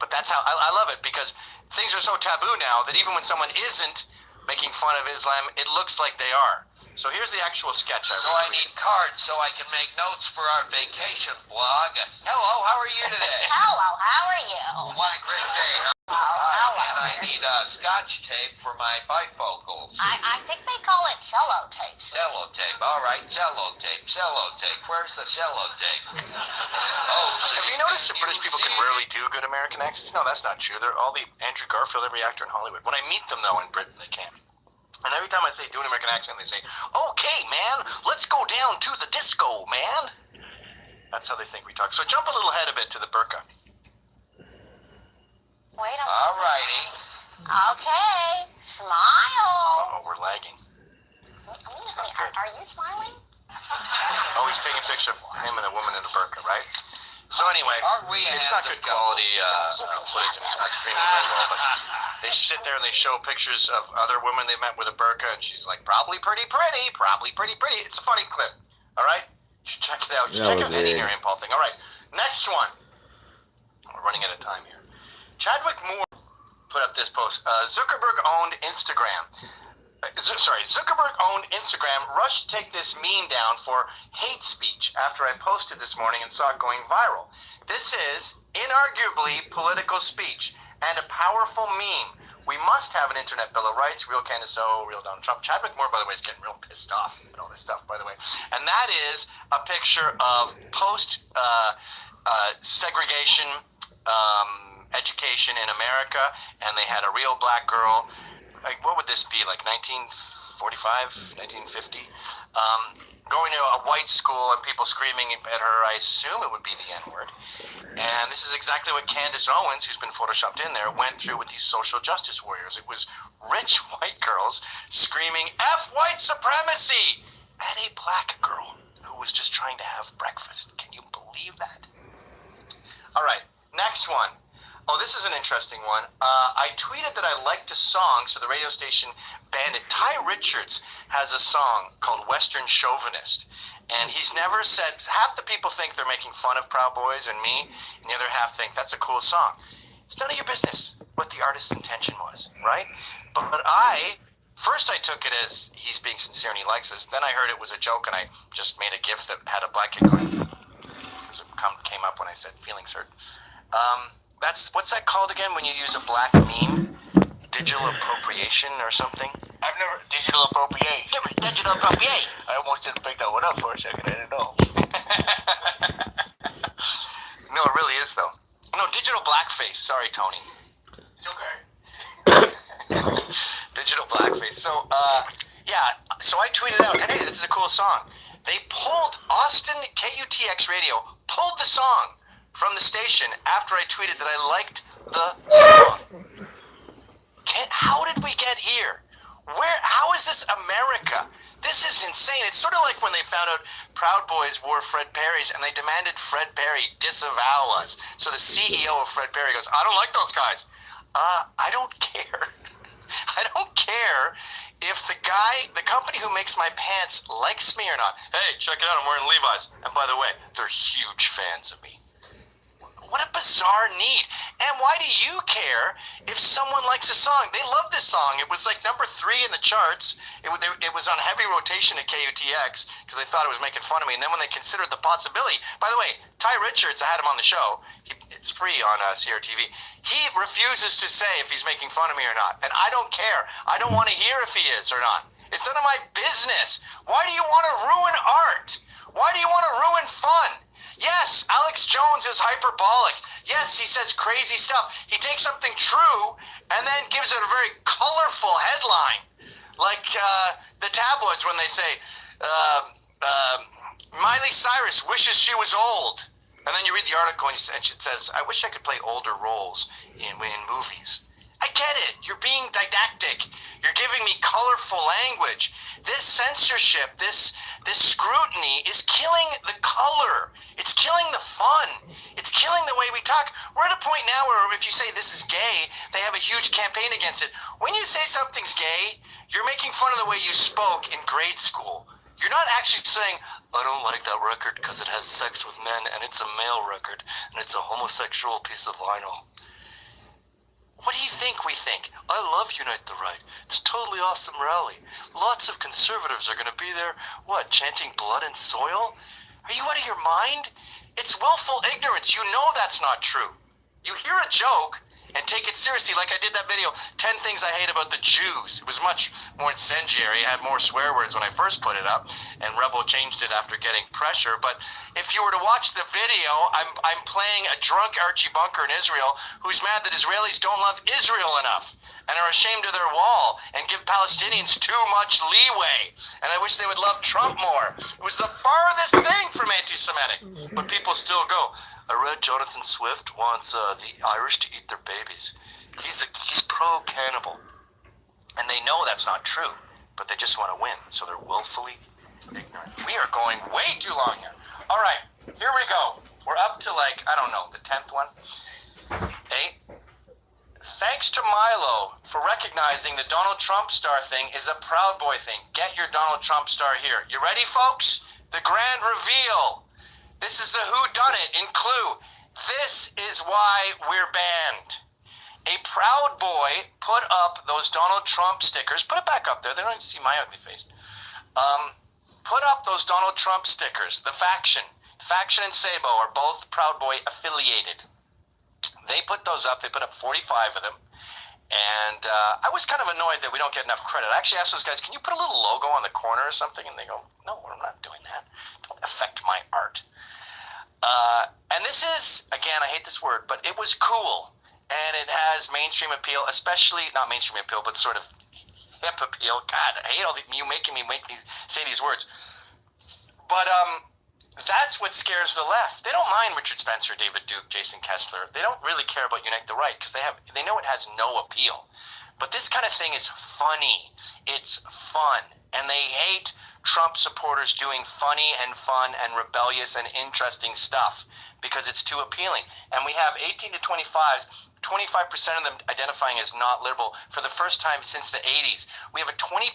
But that's how, I love it, because things are so taboo now that even when someone isn't making fun of Islam, it looks like they are. So here's the actual sketch I So I need cards so I can make notes for our vacation blog. Hello, how are you today? Hello, how are you? What a great day. Oh, hello. And I need scotch tape for my bifocals. I think they call it cello tapes. Cello tape, all right, cello tape, cello tape. Where's the cello tape? Oh, so have you noticed that British people can rarely do good American accents? No, that's not true. They're all the Andrew Garfield, every actor in Hollywood. When I meet them, though, in Britain, they can. And every time I say do an American accent, they say, okay, man, let's go down to the disco, man. That's how they think we talk. So jump a little ahead a bit to the burqa. Wait a minute. all righty. Okay, smile. Uh-oh, we're lagging. Are you smiling? Oh, he's taking a picture of him and the woman in the burqa, right? So anyway, Aren't we it's not good quality footage, and it's not streaming very well, but they sit there and they show pictures of other women they met with a burqa, and she's like, probably pretty pretty, probably pretty pretty. It's a funny clip, all right? You should check it out. You should check out any Harry and Paul thing. All right, next one. We're running out of time here. Chadwick Moore put up this post. Zuckerberg owned Instagram, rushed to take this meme down for hate speech after I posted this morning and saw it going viral. This is inarguably political speech and a powerful meme. We must have an internet bill of rights, real Candace O, real Donald Trump. Chadwick Moore, by the way, is getting real pissed off at all this stuff, by the way. And that is a picture of post-segregation education in America, and they had a real black girl. Like, what would this be, like 1945, 1950? Going to a white school and people screaming at her. I assume it would be the N-word. And this is exactly what Candace Owens, who's been photoshopped in there, went through with these social justice warriors. It was rich white girls screaming, F white supremacy, at a black girl who was just trying to have breakfast. Can you believe that? All right, next one. Oh, this is an interesting one. I tweeted that I liked a song, so the radio station banned it. Ty Richards has a song called Western Chauvinist, and he's never said, half the people think they're making fun of Proud Boys and me, and the other half think that's a cool song. It's none of your business what the artist's intention was, right? But first I took it as he's being sincere and he likes this, then I heard it was a joke and I just made a gif that had a black kid going, because it came up when I said feelings hurt. What's that called again when you use a black meme? Digital appropriation or something? I've never digital appropriate. Digital appropriate. I almost didn't pick that one up for a second. I didn't know. No, it really is though. No, digital blackface. Sorry, Tony. It's okay. Digital blackface. So, yeah. So I tweeted out, and hey, this is a cool song. They pulled Austin KUTX Radio pulled the song from the station after I tweeted that I liked the song. How did we get here? How is this America? This is insane. It's sort of like when they found out Proud Boys wore Fred Perry's and they demanded Fred Perry disavow us. So the CEO of Fred Perry goes, I don't like those guys. I don't care. I don't care if the company who makes my pants likes me or not. Hey, check it out, I'm wearing Levi's. And by the way, they're huge fans of me. What a bizarre need. And why do you care if someone likes a song? They love this song. It was like number 3 in the charts. It was on heavy rotation at KUTX because they thought it was making fun of me. And then when they considered the possibility, by the way, Ty Richards, I had him on the show. It's free on Sierra TV. He refuses to say if he's making fun of me or not. And I don't care. I don't want to hear if he is or not. It's none of my business. Why do you want to ruin art? Why do you want to ruin fun? Yes, Alex Jones is hyperbolic. Yes, he says crazy stuff. He takes something true and then gives it a very colorful headline. Like the tabloids when they say, Miley Cyrus wishes she was old. And then you read the article and it says, I wish I could play older roles in movies. I get it. You're being didactic. You're giving me colorful language. This censorship, this scrutiny is killing the color. It's killing the fun. It's killing the way we talk. We're at a point now where if you say this is gay, they have a huge campaign against it. When you say something's gay, you're making fun of the way you spoke in grade school. You're not actually saying, I don't like that record because it has sex with men and it's a male record and it's a homosexual piece of vinyl. What do you think we think? I love Unite the Right. It's a totally awesome rally. Lots of conservatives are going to be there, chanting blood and soil? Are you out of your mind? It's willful ignorance. You know that's not true. You hear a joke and take it seriously, like I did that video, 10 Things I Hate About the Jews. It was much more incendiary. It had more swear words when I first put it up, and Rebel changed it after getting pressure. But if you were to watch the video, I'm playing a drunk Archie Bunker in Israel who's mad that Israelis don't love Israel enough and are ashamed of their wall and give Palestinians too much leeway. And I wish they would love Trump more. It was the farthest thing from anti-Semitic. But people still go, I read Jonathan Swift wants the Irish to eat their babies. He's pro-cannibal. And they know that's not true, but they just want to win, so they're willfully ignorant. We are going way too long here. All right, here we go. We're up to the 10th one. 8. Thanks to Milo for recognizing the Donald Trump star thing is a Proud Boy thing. Get your Donald Trump star here. You ready, folks? The grand reveal. This is the whodunit in Clue. This is why we're banned. A Proud Boy put up those Donald Trump stickers. Put it back up there. They don't even see my ugly face. Put up those Donald Trump stickers. The Faction and Sabo are both Proud Boy affiliated. They put those up. They put up 45 of them. And I was kind of annoyed that we don't get enough credit. I actually asked those guys, can you put a little logo on the corner or something? And they go, no, I'm not doing that. Don't affect my art. And this is, again, I hate this word, but it was cool. And it has mainstream appeal, especially, not mainstream appeal, but sort of hip appeal. God, I hate you making me say these words. But that's what scares the left. They don't mind Richard Spencer, David Duke, Jason Kessler. They don't really care about Unite the Right because they know it has no appeal. But this kind of thing is funny. It's fun. And they hate Trump supporters doing funny and fun and rebellious and interesting stuff because it's too appealing. And we have 18 to 25s, 25% of them identifying as not liberal for the first time since the 80s. We have a 20%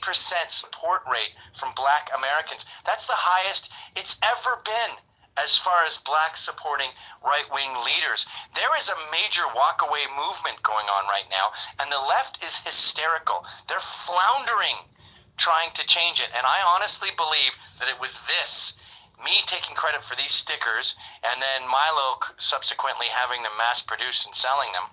support rate from Black Americans. That's the highest it's ever been as far as Black supporting right-wing leaders. There is a major walk-away movement going on right now, and the left is hysterical. They're floundering trying to change it. And I honestly believe that it was this, me taking credit for these stickers, and then Milo subsequently having them mass-produced and selling them,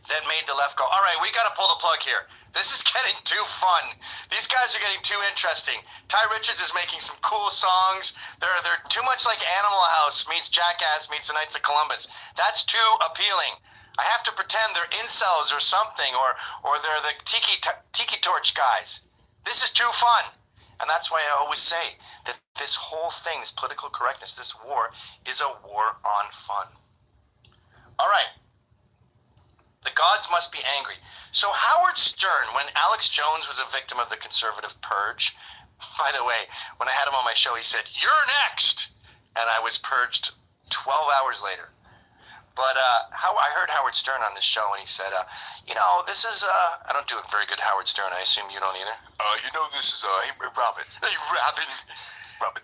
that made the left go, all right, we got to pull the plug here. This is getting too fun. These guys are getting too interesting. Ty Richards is making some cool songs. They're too much like Animal House meets Jackass meets the Knights of Columbus. That's too appealing. I have to pretend they're incels or something, or they're the tiki torch guys. This is too fun. And that's why I always say that this whole thing, this political correctness, this war, is a war on fun. All right. The gods must be angry. So Howard Stern, when Alex Jones was a victim of the conservative purge, by the way, when I had him on my show, he said, "You're next!" And I was purged 12 hours later. But I heard Howard Stern on this show, and he said, this is, I don't do a very good Howard Stern. I assume you don't either? This is, hey, Robin. Hey, Robin,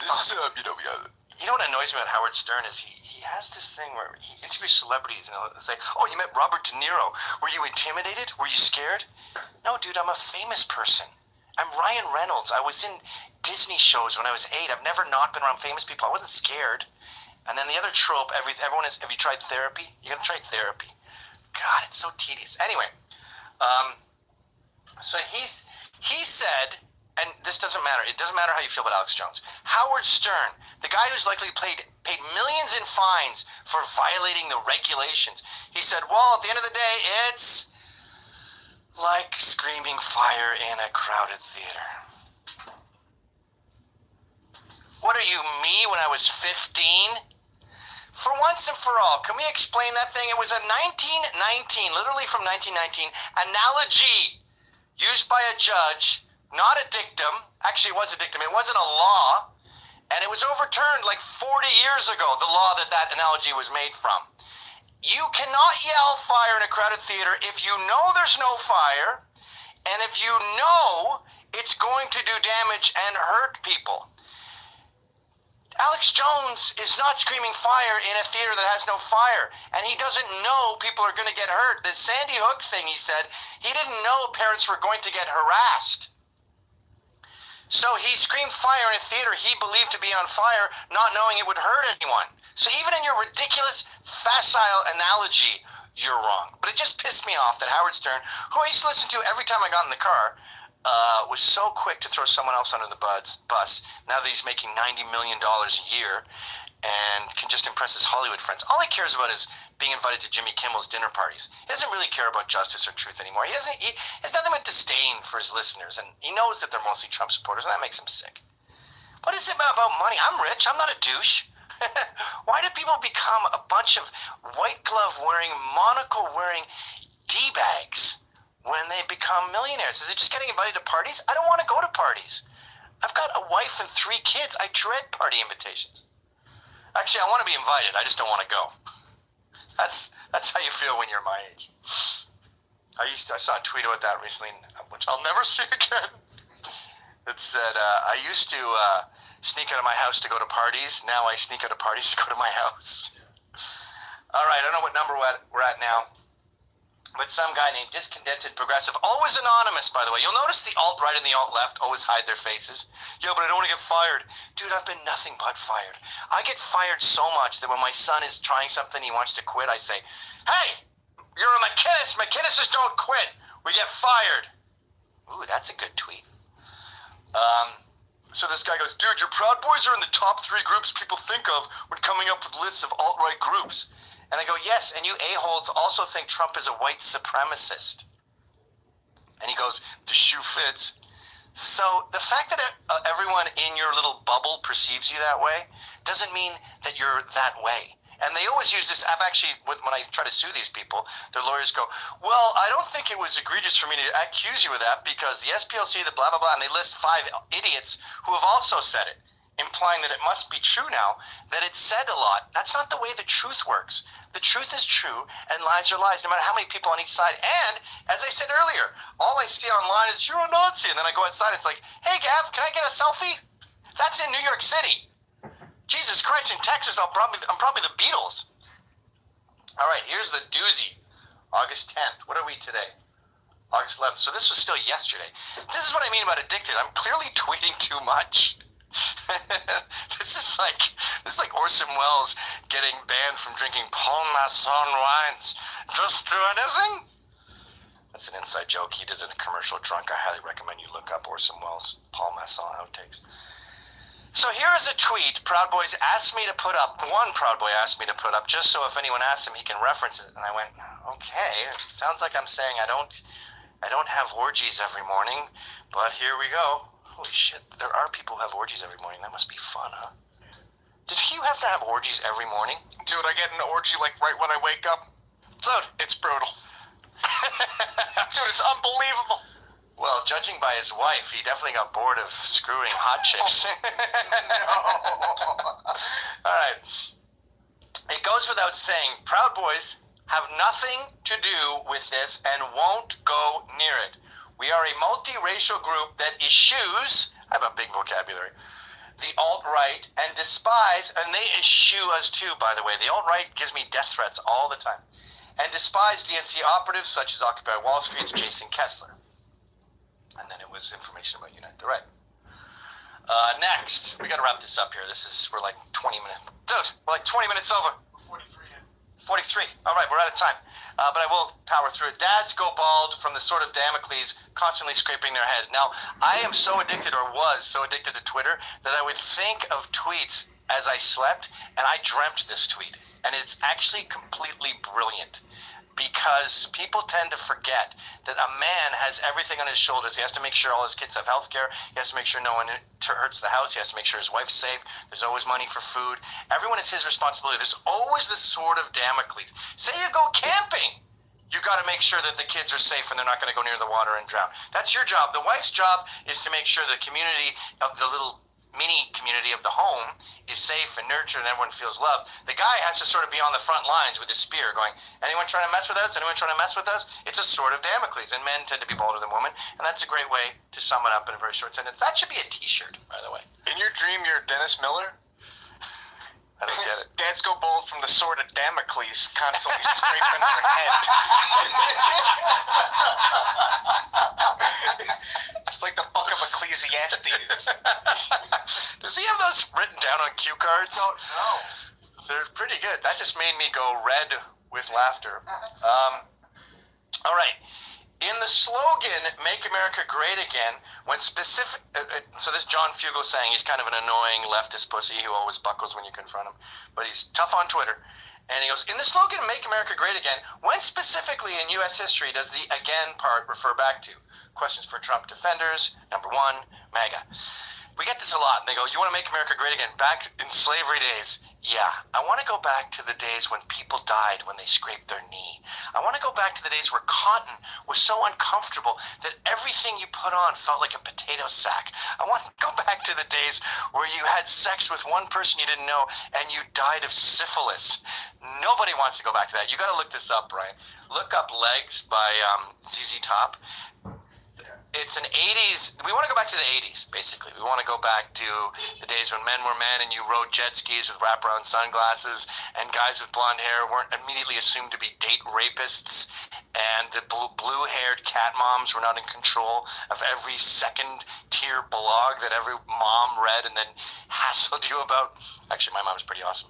this is, You know what annoys me about Howard Stern is he has this thing where he interviews celebrities and he'll say, "Oh, you met Robert De Niro. Were you intimidated? Were you scared?" No, dude, I'm a famous person. I'm Ryan Reynolds. I was in Disney shows when I was 8. I've never not been around famous people. I wasn't scared. And then the other trope, everyone is, have you tried therapy? You're going to try therapy. God, it's so tedious. Anyway, so he said, and this doesn't matter. It doesn't matter how you feel about Alex Jones. Howard Stern, the guy who's likely paid millions in fines for violating the regulations, he said, well, at the end of the day, it's like screaming fire in a crowded theater. What are you, me, when I was 15? For once and for all, can we explain that thing? It was a 1919, literally from 1919, analogy used by a judge. Not a dictum. Actually, it was a dictum. It wasn't a law. And it was overturned like 40 years ago, the law that analogy was made from. You cannot yell fire in a crowded theater if you know there's no fire, and if you know it's going to do damage and hurt people. Alex Jones is not screaming fire in a theater that has no fire, and he doesn't know people are going to get hurt. The Sandy Hook thing, he said, he didn't know parents were going to get harassed. So he screamed fire in a theater he believed to be on fire, not knowing it would hurt anyone. So even in your ridiculous, facile analogy, you're wrong. But it just pissed me off that Howard Stern, who I used to listen to every time I got in the car, was so quick to throw someone else under the bus now that he's making $90 million a year and can just impress his Hollywood friends. All he cares about is being invited to Jimmy Kimmel's dinner parties. He doesn't really care about justice or truth anymore. He has nothing but disdain for his listeners, and he knows that they're mostly Trump supporters, and that makes him sick. What is it about money? I'm rich. I'm not a douche. Why do people become a bunch of white glove wearing, monocle wearing D-bags when they become millionaires? Is it just getting invited to parties? I don't want to go to parties. I've got a wife and 3 kids. I dread party invitations. Actually, I want to be invited. I just don't want to go. That's how you feel when you're my age. I saw a tweet about that recently, which I'll never see again. It said, I used to sneak out of my house to go to parties. Now I sneak out of parties to go to my house. All right, I don't know what number we're at now. But some guy named Discontented Progressive, always anonymous, by the way. You'll notice the alt-right and the alt-left always hide their faces. Yeah, but I don't want to get fired. Dude, I've been nothing but fired. I get fired so much that when my son is trying something, he wants to quit, I say, "Hey, you're a McInnes. McInnes's don't quit. We get fired." Ooh, that's a good tweet. So this guy goes, "Dude, your Proud Boys are in the top 3 groups people think of when coming up with lists of alt-right groups." And I go, "Yes, and you a-holes also think Trump is a white supremacist." And he goes, "The shoe fits." So the fact that everyone in your little bubble perceives you that way doesn't mean that you're that way. And they always use this. I've actually, when I try to sue these people, their lawyers go, "Well, I don't think it was egregious for me to accuse you of that because the SPLC, the blah, blah, blah," and they list 5 idiots who have also said it, implying that it must be true now, that it's said a lot. That's not the way the truth works. The truth is true, and lies are lies, no matter how many people on each side. And, as I said earlier, all I see online is, "You're a Nazi," and then I go outside, it's like, "Hey, Gav, can I get a selfie?" That's in New York City. Jesus Christ, in Texas, I'm probably the Beatles. All right, here's the doozy. August 10th. What are we today? August 11th. So this was still yesterday. This is what I mean about addicted. I'm clearly tweeting too much. This is like Orson Welles getting banned from drinking Paul Masson wines. Just do anything? That's an inside joke. He did a commercial drunk. I highly recommend you look up Orson Welles, Paul Masson outtakes. So here is a tweet Proud Boys asked me to put up. One Proud Boy asked me to put up just so if anyone asks him, he can reference it. And I went, okay, it sounds like I'm saying I don't have orgies every morning, but here we go. Holy shit, there are people who have orgies every morning. That must be fun, huh? Did you have to have orgies every morning? Dude, I get an orgy like right when I wake up. Dude, it's brutal. Dude, it's unbelievable. Well, judging by his wife, he definitely got bored of screwing hot chicks. All right. It goes without saying, Proud Boys have nothing to do with this and won't go near it. We are a multiracial group that eschews, I have a big vocabulary, the alt-right and despise, and they eschew us too, by the way. The alt-right gives me death threats all the time. And despise DNC operatives such as Occupy Wall Street's Jason Kessler. And then it was information about Unite the Right. Next, we got to wrap this up here. We're like 20 minutes. Dude, we're like 20 minutes over. 43. All right, we're out of time. But I will power through it. Dads go bald from the sword of Damocles, constantly scraping their head. Now, I am so addicted, or was so addicted to Twitter, that I would think of tweets as I slept, and I dreamt this tweet. And it's actually completely brilliant. Because people tend to forget that a man has everything on his shoulders. He has to make sure all his kids have health care. He has to make sure no one hurts the house. He has to make sure his wife's safe. There's always money for food. Everyone is his responsibility. There's always the sword of Damocles. Say you go camping. You got to make sure that the kids are safe and they're not going to go near the water and drown. That's your job. The wife's job is to make sure the community of the little mini community of the home is safe and nurtured and everyone feels loved. The guy has to sort of be on the front lines with his spear going, anyone trying to mess with us? Anyone trying to mess with us? It's a sword of Damocles, and men tend to be bolder than women, and that's a great way to sum it up in a very short sentence. That should be a t-shirt, by the way. In your dream, you're Dennis Miller? I don't get it. Dads go bold from the sword of Damocles, constantly scraping their head. It's like the book of Ecclesiastes. Does he have those written down on cue cards? Don't know. They're pretty good. That just made me go red with laughter. All right. In the slogan, Make America Great Again, when specific... so this John Fugel saying he's kind of an annoying leftist pussy who always buckles when you confront him. But he's tough on Twitter. And he goes, in the slogan, Make America Great Again, when specifically in U.S. history does the again part refer back to? Questions for Trump defenders. Number one, MAGA. We get this a lot. And they go, you want to make America great again? Back in slavery days. Yeah, I want to go back to the days when people died when they scraped their knee. I want to go back to the days where cotton was so uncomfortable that everything you put on felt like a potato sack. I want to go back to the days where you had sex with one person you didn't know and you died of syphilis. Nobody wants to go back to that. You got to look this up, Brian. Look up Legs by ZZ Top. It's an 80s, we want to go back to the 80s, basically. We want to go back to the days when men were men and you rode jet skis with wraparound sunglasses and guys with blonde hair weren't immediately assumed to be date rapists and the blue-haired cat moms were not in control of every second-tier blog that every mom read and then hassled you about. Actually, my mom's pretty awesome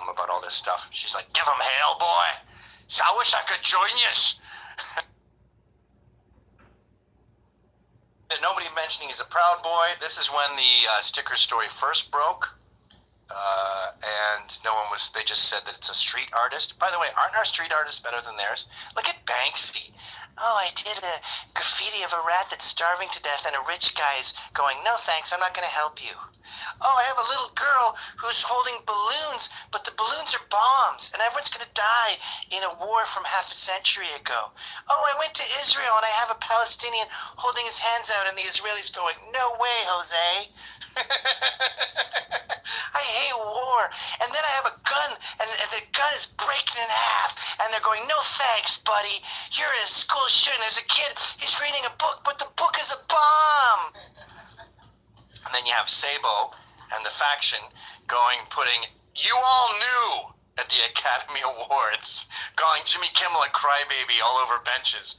about all this stuff. She's like, give 'em hell, boy. So I wish I could join yous. Nobody mentioning he's a Proud Boy. This is when the sticker story first broke. And no one was, they just said that it's a street artist. By the way, aren't our street artists better than theirs? Look at Banksy. Oh, I did a graffiti of a rat that's starving to death and a rich guy's going, no thanks, I'm not going to help you. Oh, I have a little girl who's holding balloons, but the balloons are bombs, and everyone's going to die in a war from half a century ago. Oh, I went to Israel, and I have a Palestinian holding his hands out, and the Israelis going, no way, Jose. I hate war. And then I have a gun, and the gun is breaking in half, and they're going, no thanks, buddy. You're in a school shooting. There's a kid, he's reading a book, but the book is a bomb. And then you have Sabo and the faction putting, you all knew at the Academy Awards, calling Jimmy Kimmel a crybaby all over benches.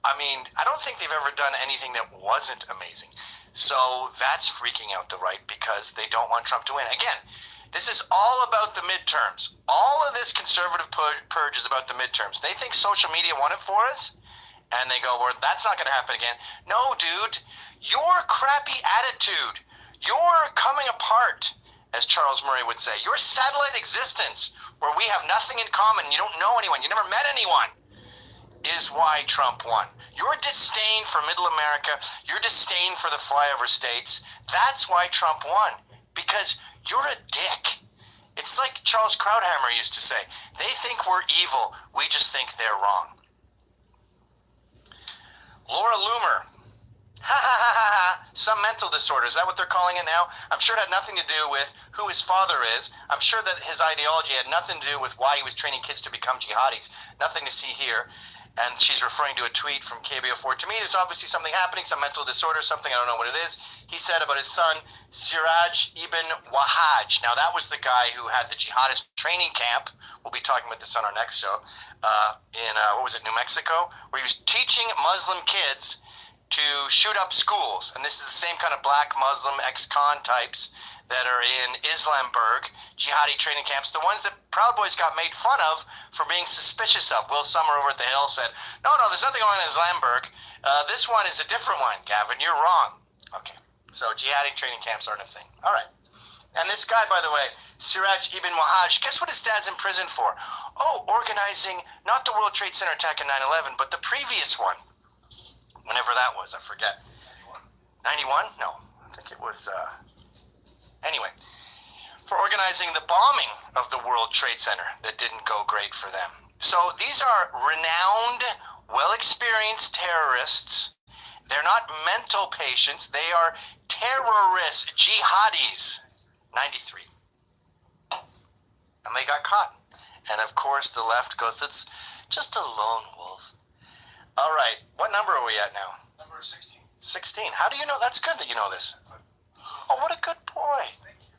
I mean, I don't think they've ever done anything that wasn't amazing. So that's freaking out the right because they don't want Trump to win. Again, this is all about the midterms. All of this conservative purge is about the midterms. They think social media won it for us. And they go, well, that's not going to happen again. No, dude, your crappy attitude, your coming apart, as Charles Murray would say, your satellite existence where we have nothing in common, you don't know anyone, you never met anyone, is why Trump won. Your disdain for middle America, your disdain for the flyover states, that's why Trump won. Because you're a dick. It's like Charles Krauthammer used to say, they think we're evil, we just think they're wrong. Laura Loomer. Ha ha ha ha ha. Some mental disorder. Is that what they're calling it now? I'm sure it had nothing to do with who his father is. I'm sure that his ideology had nothing to do with why he was training kids to become jihadis. Nothing to see here. And she's referring to a tweet from KBO4. To me, there's obviously something happening, some mental disorder, something, I don't know what it is. He said about his son, Siraj Ibn Wahaj. Now, that was the guy who had the jihadist training camp. We'll be talking about this on our next show. In New Mexico, where he was teaching Muslim kids to shoot up schools. And this is the same kind of black Muslim ex-con types that are in Islamburg, jihadi training camps, the ones that Proud Boys got made fun of for being suspicious of. Will Summer over at The Hill said, no, there's nothing going on in Islamburg. This one is a different one, Gavin. You're wrong. Okay, so jihadi training camps aren't a thing. All right. And this guy, by the way, Siraj Ibn Wahaj, guess what his dad's in prison for? Oh, organizing not the World Trade Center attack in 9/11, but the previous one. Whenever that was, I forget. 91? No, I think it was, anyway. For organizing the bombing of the World Trade Center that didn't go great for them. So these are renowned, well-experienced terrorists. They're not mental patients. They are terrorists, jihadis. 93. And they got caught. And of course, the left goes, it's just a lone wolf. All right, what number are we at now? Number 16. 16. How do you know? That's good that you know this. Oh, what a good boy. Thank you.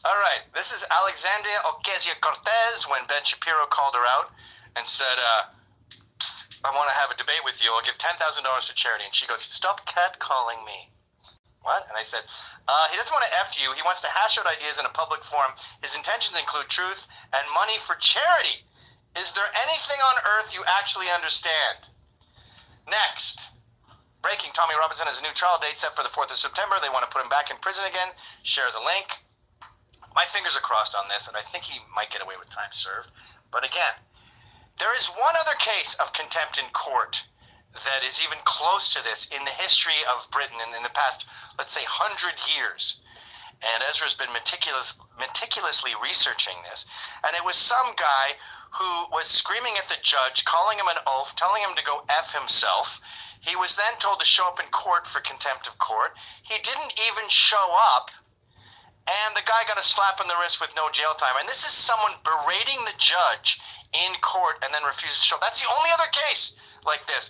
All right, this is Alexandria Ocasio-Cortez when Ben Shapiro called her out and said, I want to have a debate with you. I'll give $10,000 to charity. And she goes, stop catcalling me. What? And I said, he doesn't want to F you. He wants to hash out ideas in a public forum. His intentions include truth and money for charity. Is there anything on earth you actually understand? Next. Breaking. Tommy Robinson has a new trial date set for the 4th of September. They want to put him back in prison again. Share the link. My fingers are crossed on this, and I think he might get away with time served. But again, there is one other case of contempt in court that is even close to this in the history of Britain and in the past, let's say, 100 years. And Ezra's been meticulously researching this. And it was some guy who was screaming at the judge, calling him an oaf, telling him to go F himself. He was then told to show up in court for contempt of court. He didn't even show up. And the guy got a slap on the wrist with no jail time. And this is someone berating the judge in court and then refuses to show up. That's the only other case like this.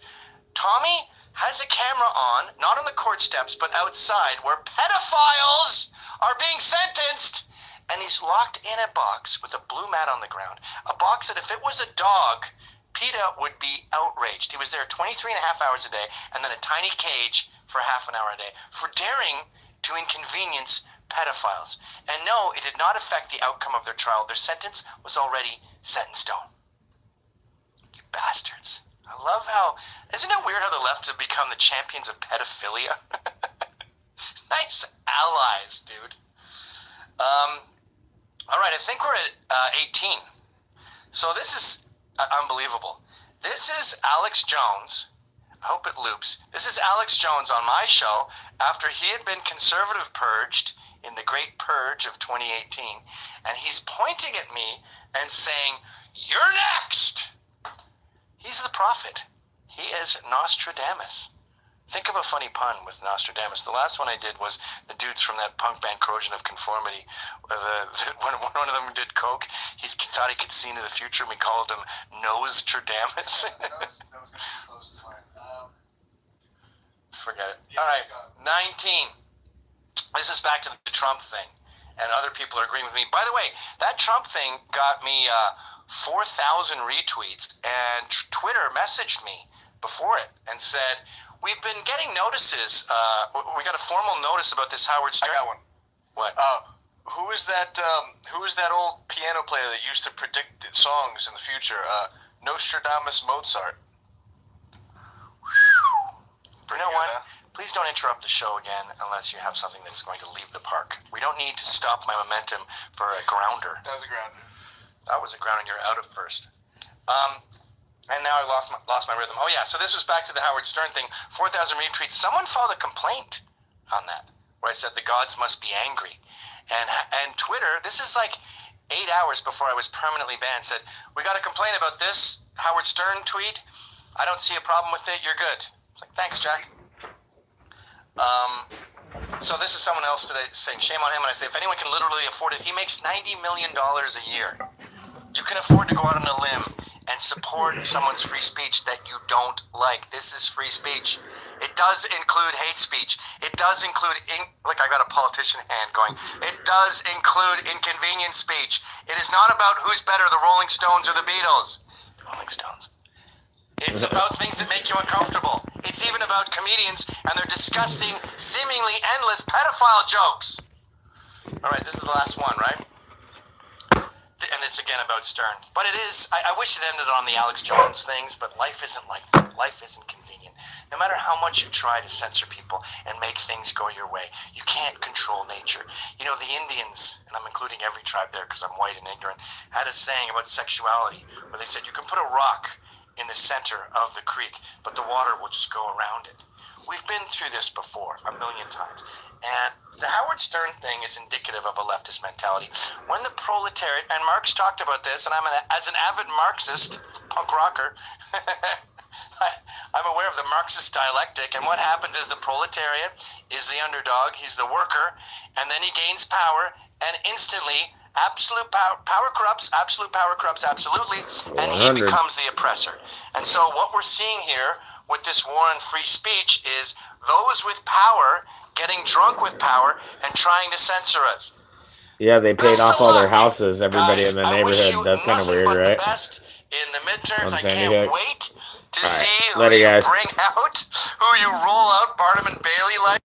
Tommy has a camera on, not on the court steps, but outside, where pedophiles are being sentenced. And he's locked in a box with a blue mat on the ground. A box that if it was a dog, PETA would be outraged. He was there 23 and a half hours a day, and then a tiny cage for half an hour a day, for daring to inconvenience pedophiles. And no, it did not affect the outcome of their trial. Their sentence was already set in stone. You bastards. I love how, isn't it weird how the left have become the champions of pedophilia? Nice allies, dude. All right, I think we're at 18. So this is unbelievable. This is Alex Jones. I hope it loops. This is Alex Jones on my show after he had been conservative purged in the Great Purge of 2018. And he's pointing at me and saying, "You're next." He's the prophet. He is Nostradamus. Think of a funny pun with Nostradamus. The last one I did was the dudes from that punk band Corrosion of Conformity. When one of them did coke, he thought he could see into the future, and we called him Nostradamus. that was going to be close to mine. Forget it. All right, 19. This is back to the Trump thing, and other people are agreeing with me. By the way, that Trump thing got me 4,000 retweets, and Twitter messaged me before it and said, we've been getting notices. We got a formal notice about this Howard Stern. I got one. What? Who is that old piano player that used to predict songs in the future? Nostradamus Mozart. You know what? Please don't interrupt the show again unless you have something that is going to leave the park. We don't need to stop my momentum for a grounder. That was a grounder. That was a grounder. You're out of first. And now I lost my rhythm. Oh yeah, so this was back to the Howard Stern thing. 4,000 retweets. Someone filed a complaint on that, where I said the gods must be angry. And Twitter, this is like 8 hours before I was permanently banned, said, we got a complaint about this Howard Stern tweet. I don't see a problem with it. You're good. It's like, thanks, Jack. So this is someone else today saying, shame on him. And I say, if anyone can literally afford it, he makes $90 million a year. You can afford to go out on a limb and support someone's free speech that you don't like. This is free speech. It does include hate speech. It does include, like I got a politician hand going, it does include inconvenient speech. It is not about who's better, the Rolling Stones or the Beatles. The Rolling Stones. It's about things that make you uncomfortable. It's even about comedians and their disgusting, seemingly endless pedophile jokes. All right, this is the last one, right? And it's again about Stern. But it is, I wish it ended on the Alex Jones things, but life isn't like that. Life isn't convenient. No matter how much you try to censor people and make things go your way, you can't control nature. You know, the Indians, and I'm including every tribe there because I'm white and ignorant, had a saying about sexuality where they said you can put a rock in the center of the creek, but the water will just go around it. We've been through this before a million times. And the Howard Stern thing is indicative of a leftist mentality. When the proletariat, and Marx talked about this, and as an avid Marxist, punk rocker, I'm aware of the Marxist dialectic, and what happens is the proletariat is the underdog, he's the worker, and then he gains power, and instantly absolute power corrupts absolutely, and he becomes the oppressor. And so what we're seeing here with this war on free speech is those with power getting drunk with power and trying to censor us. Yeah, they paid off all their houses, everybody in the neighborhood. That's kind of weird, right? The best in the midterms. I can't wait to see who you bring out, who you roll out Barnum and Bailey like.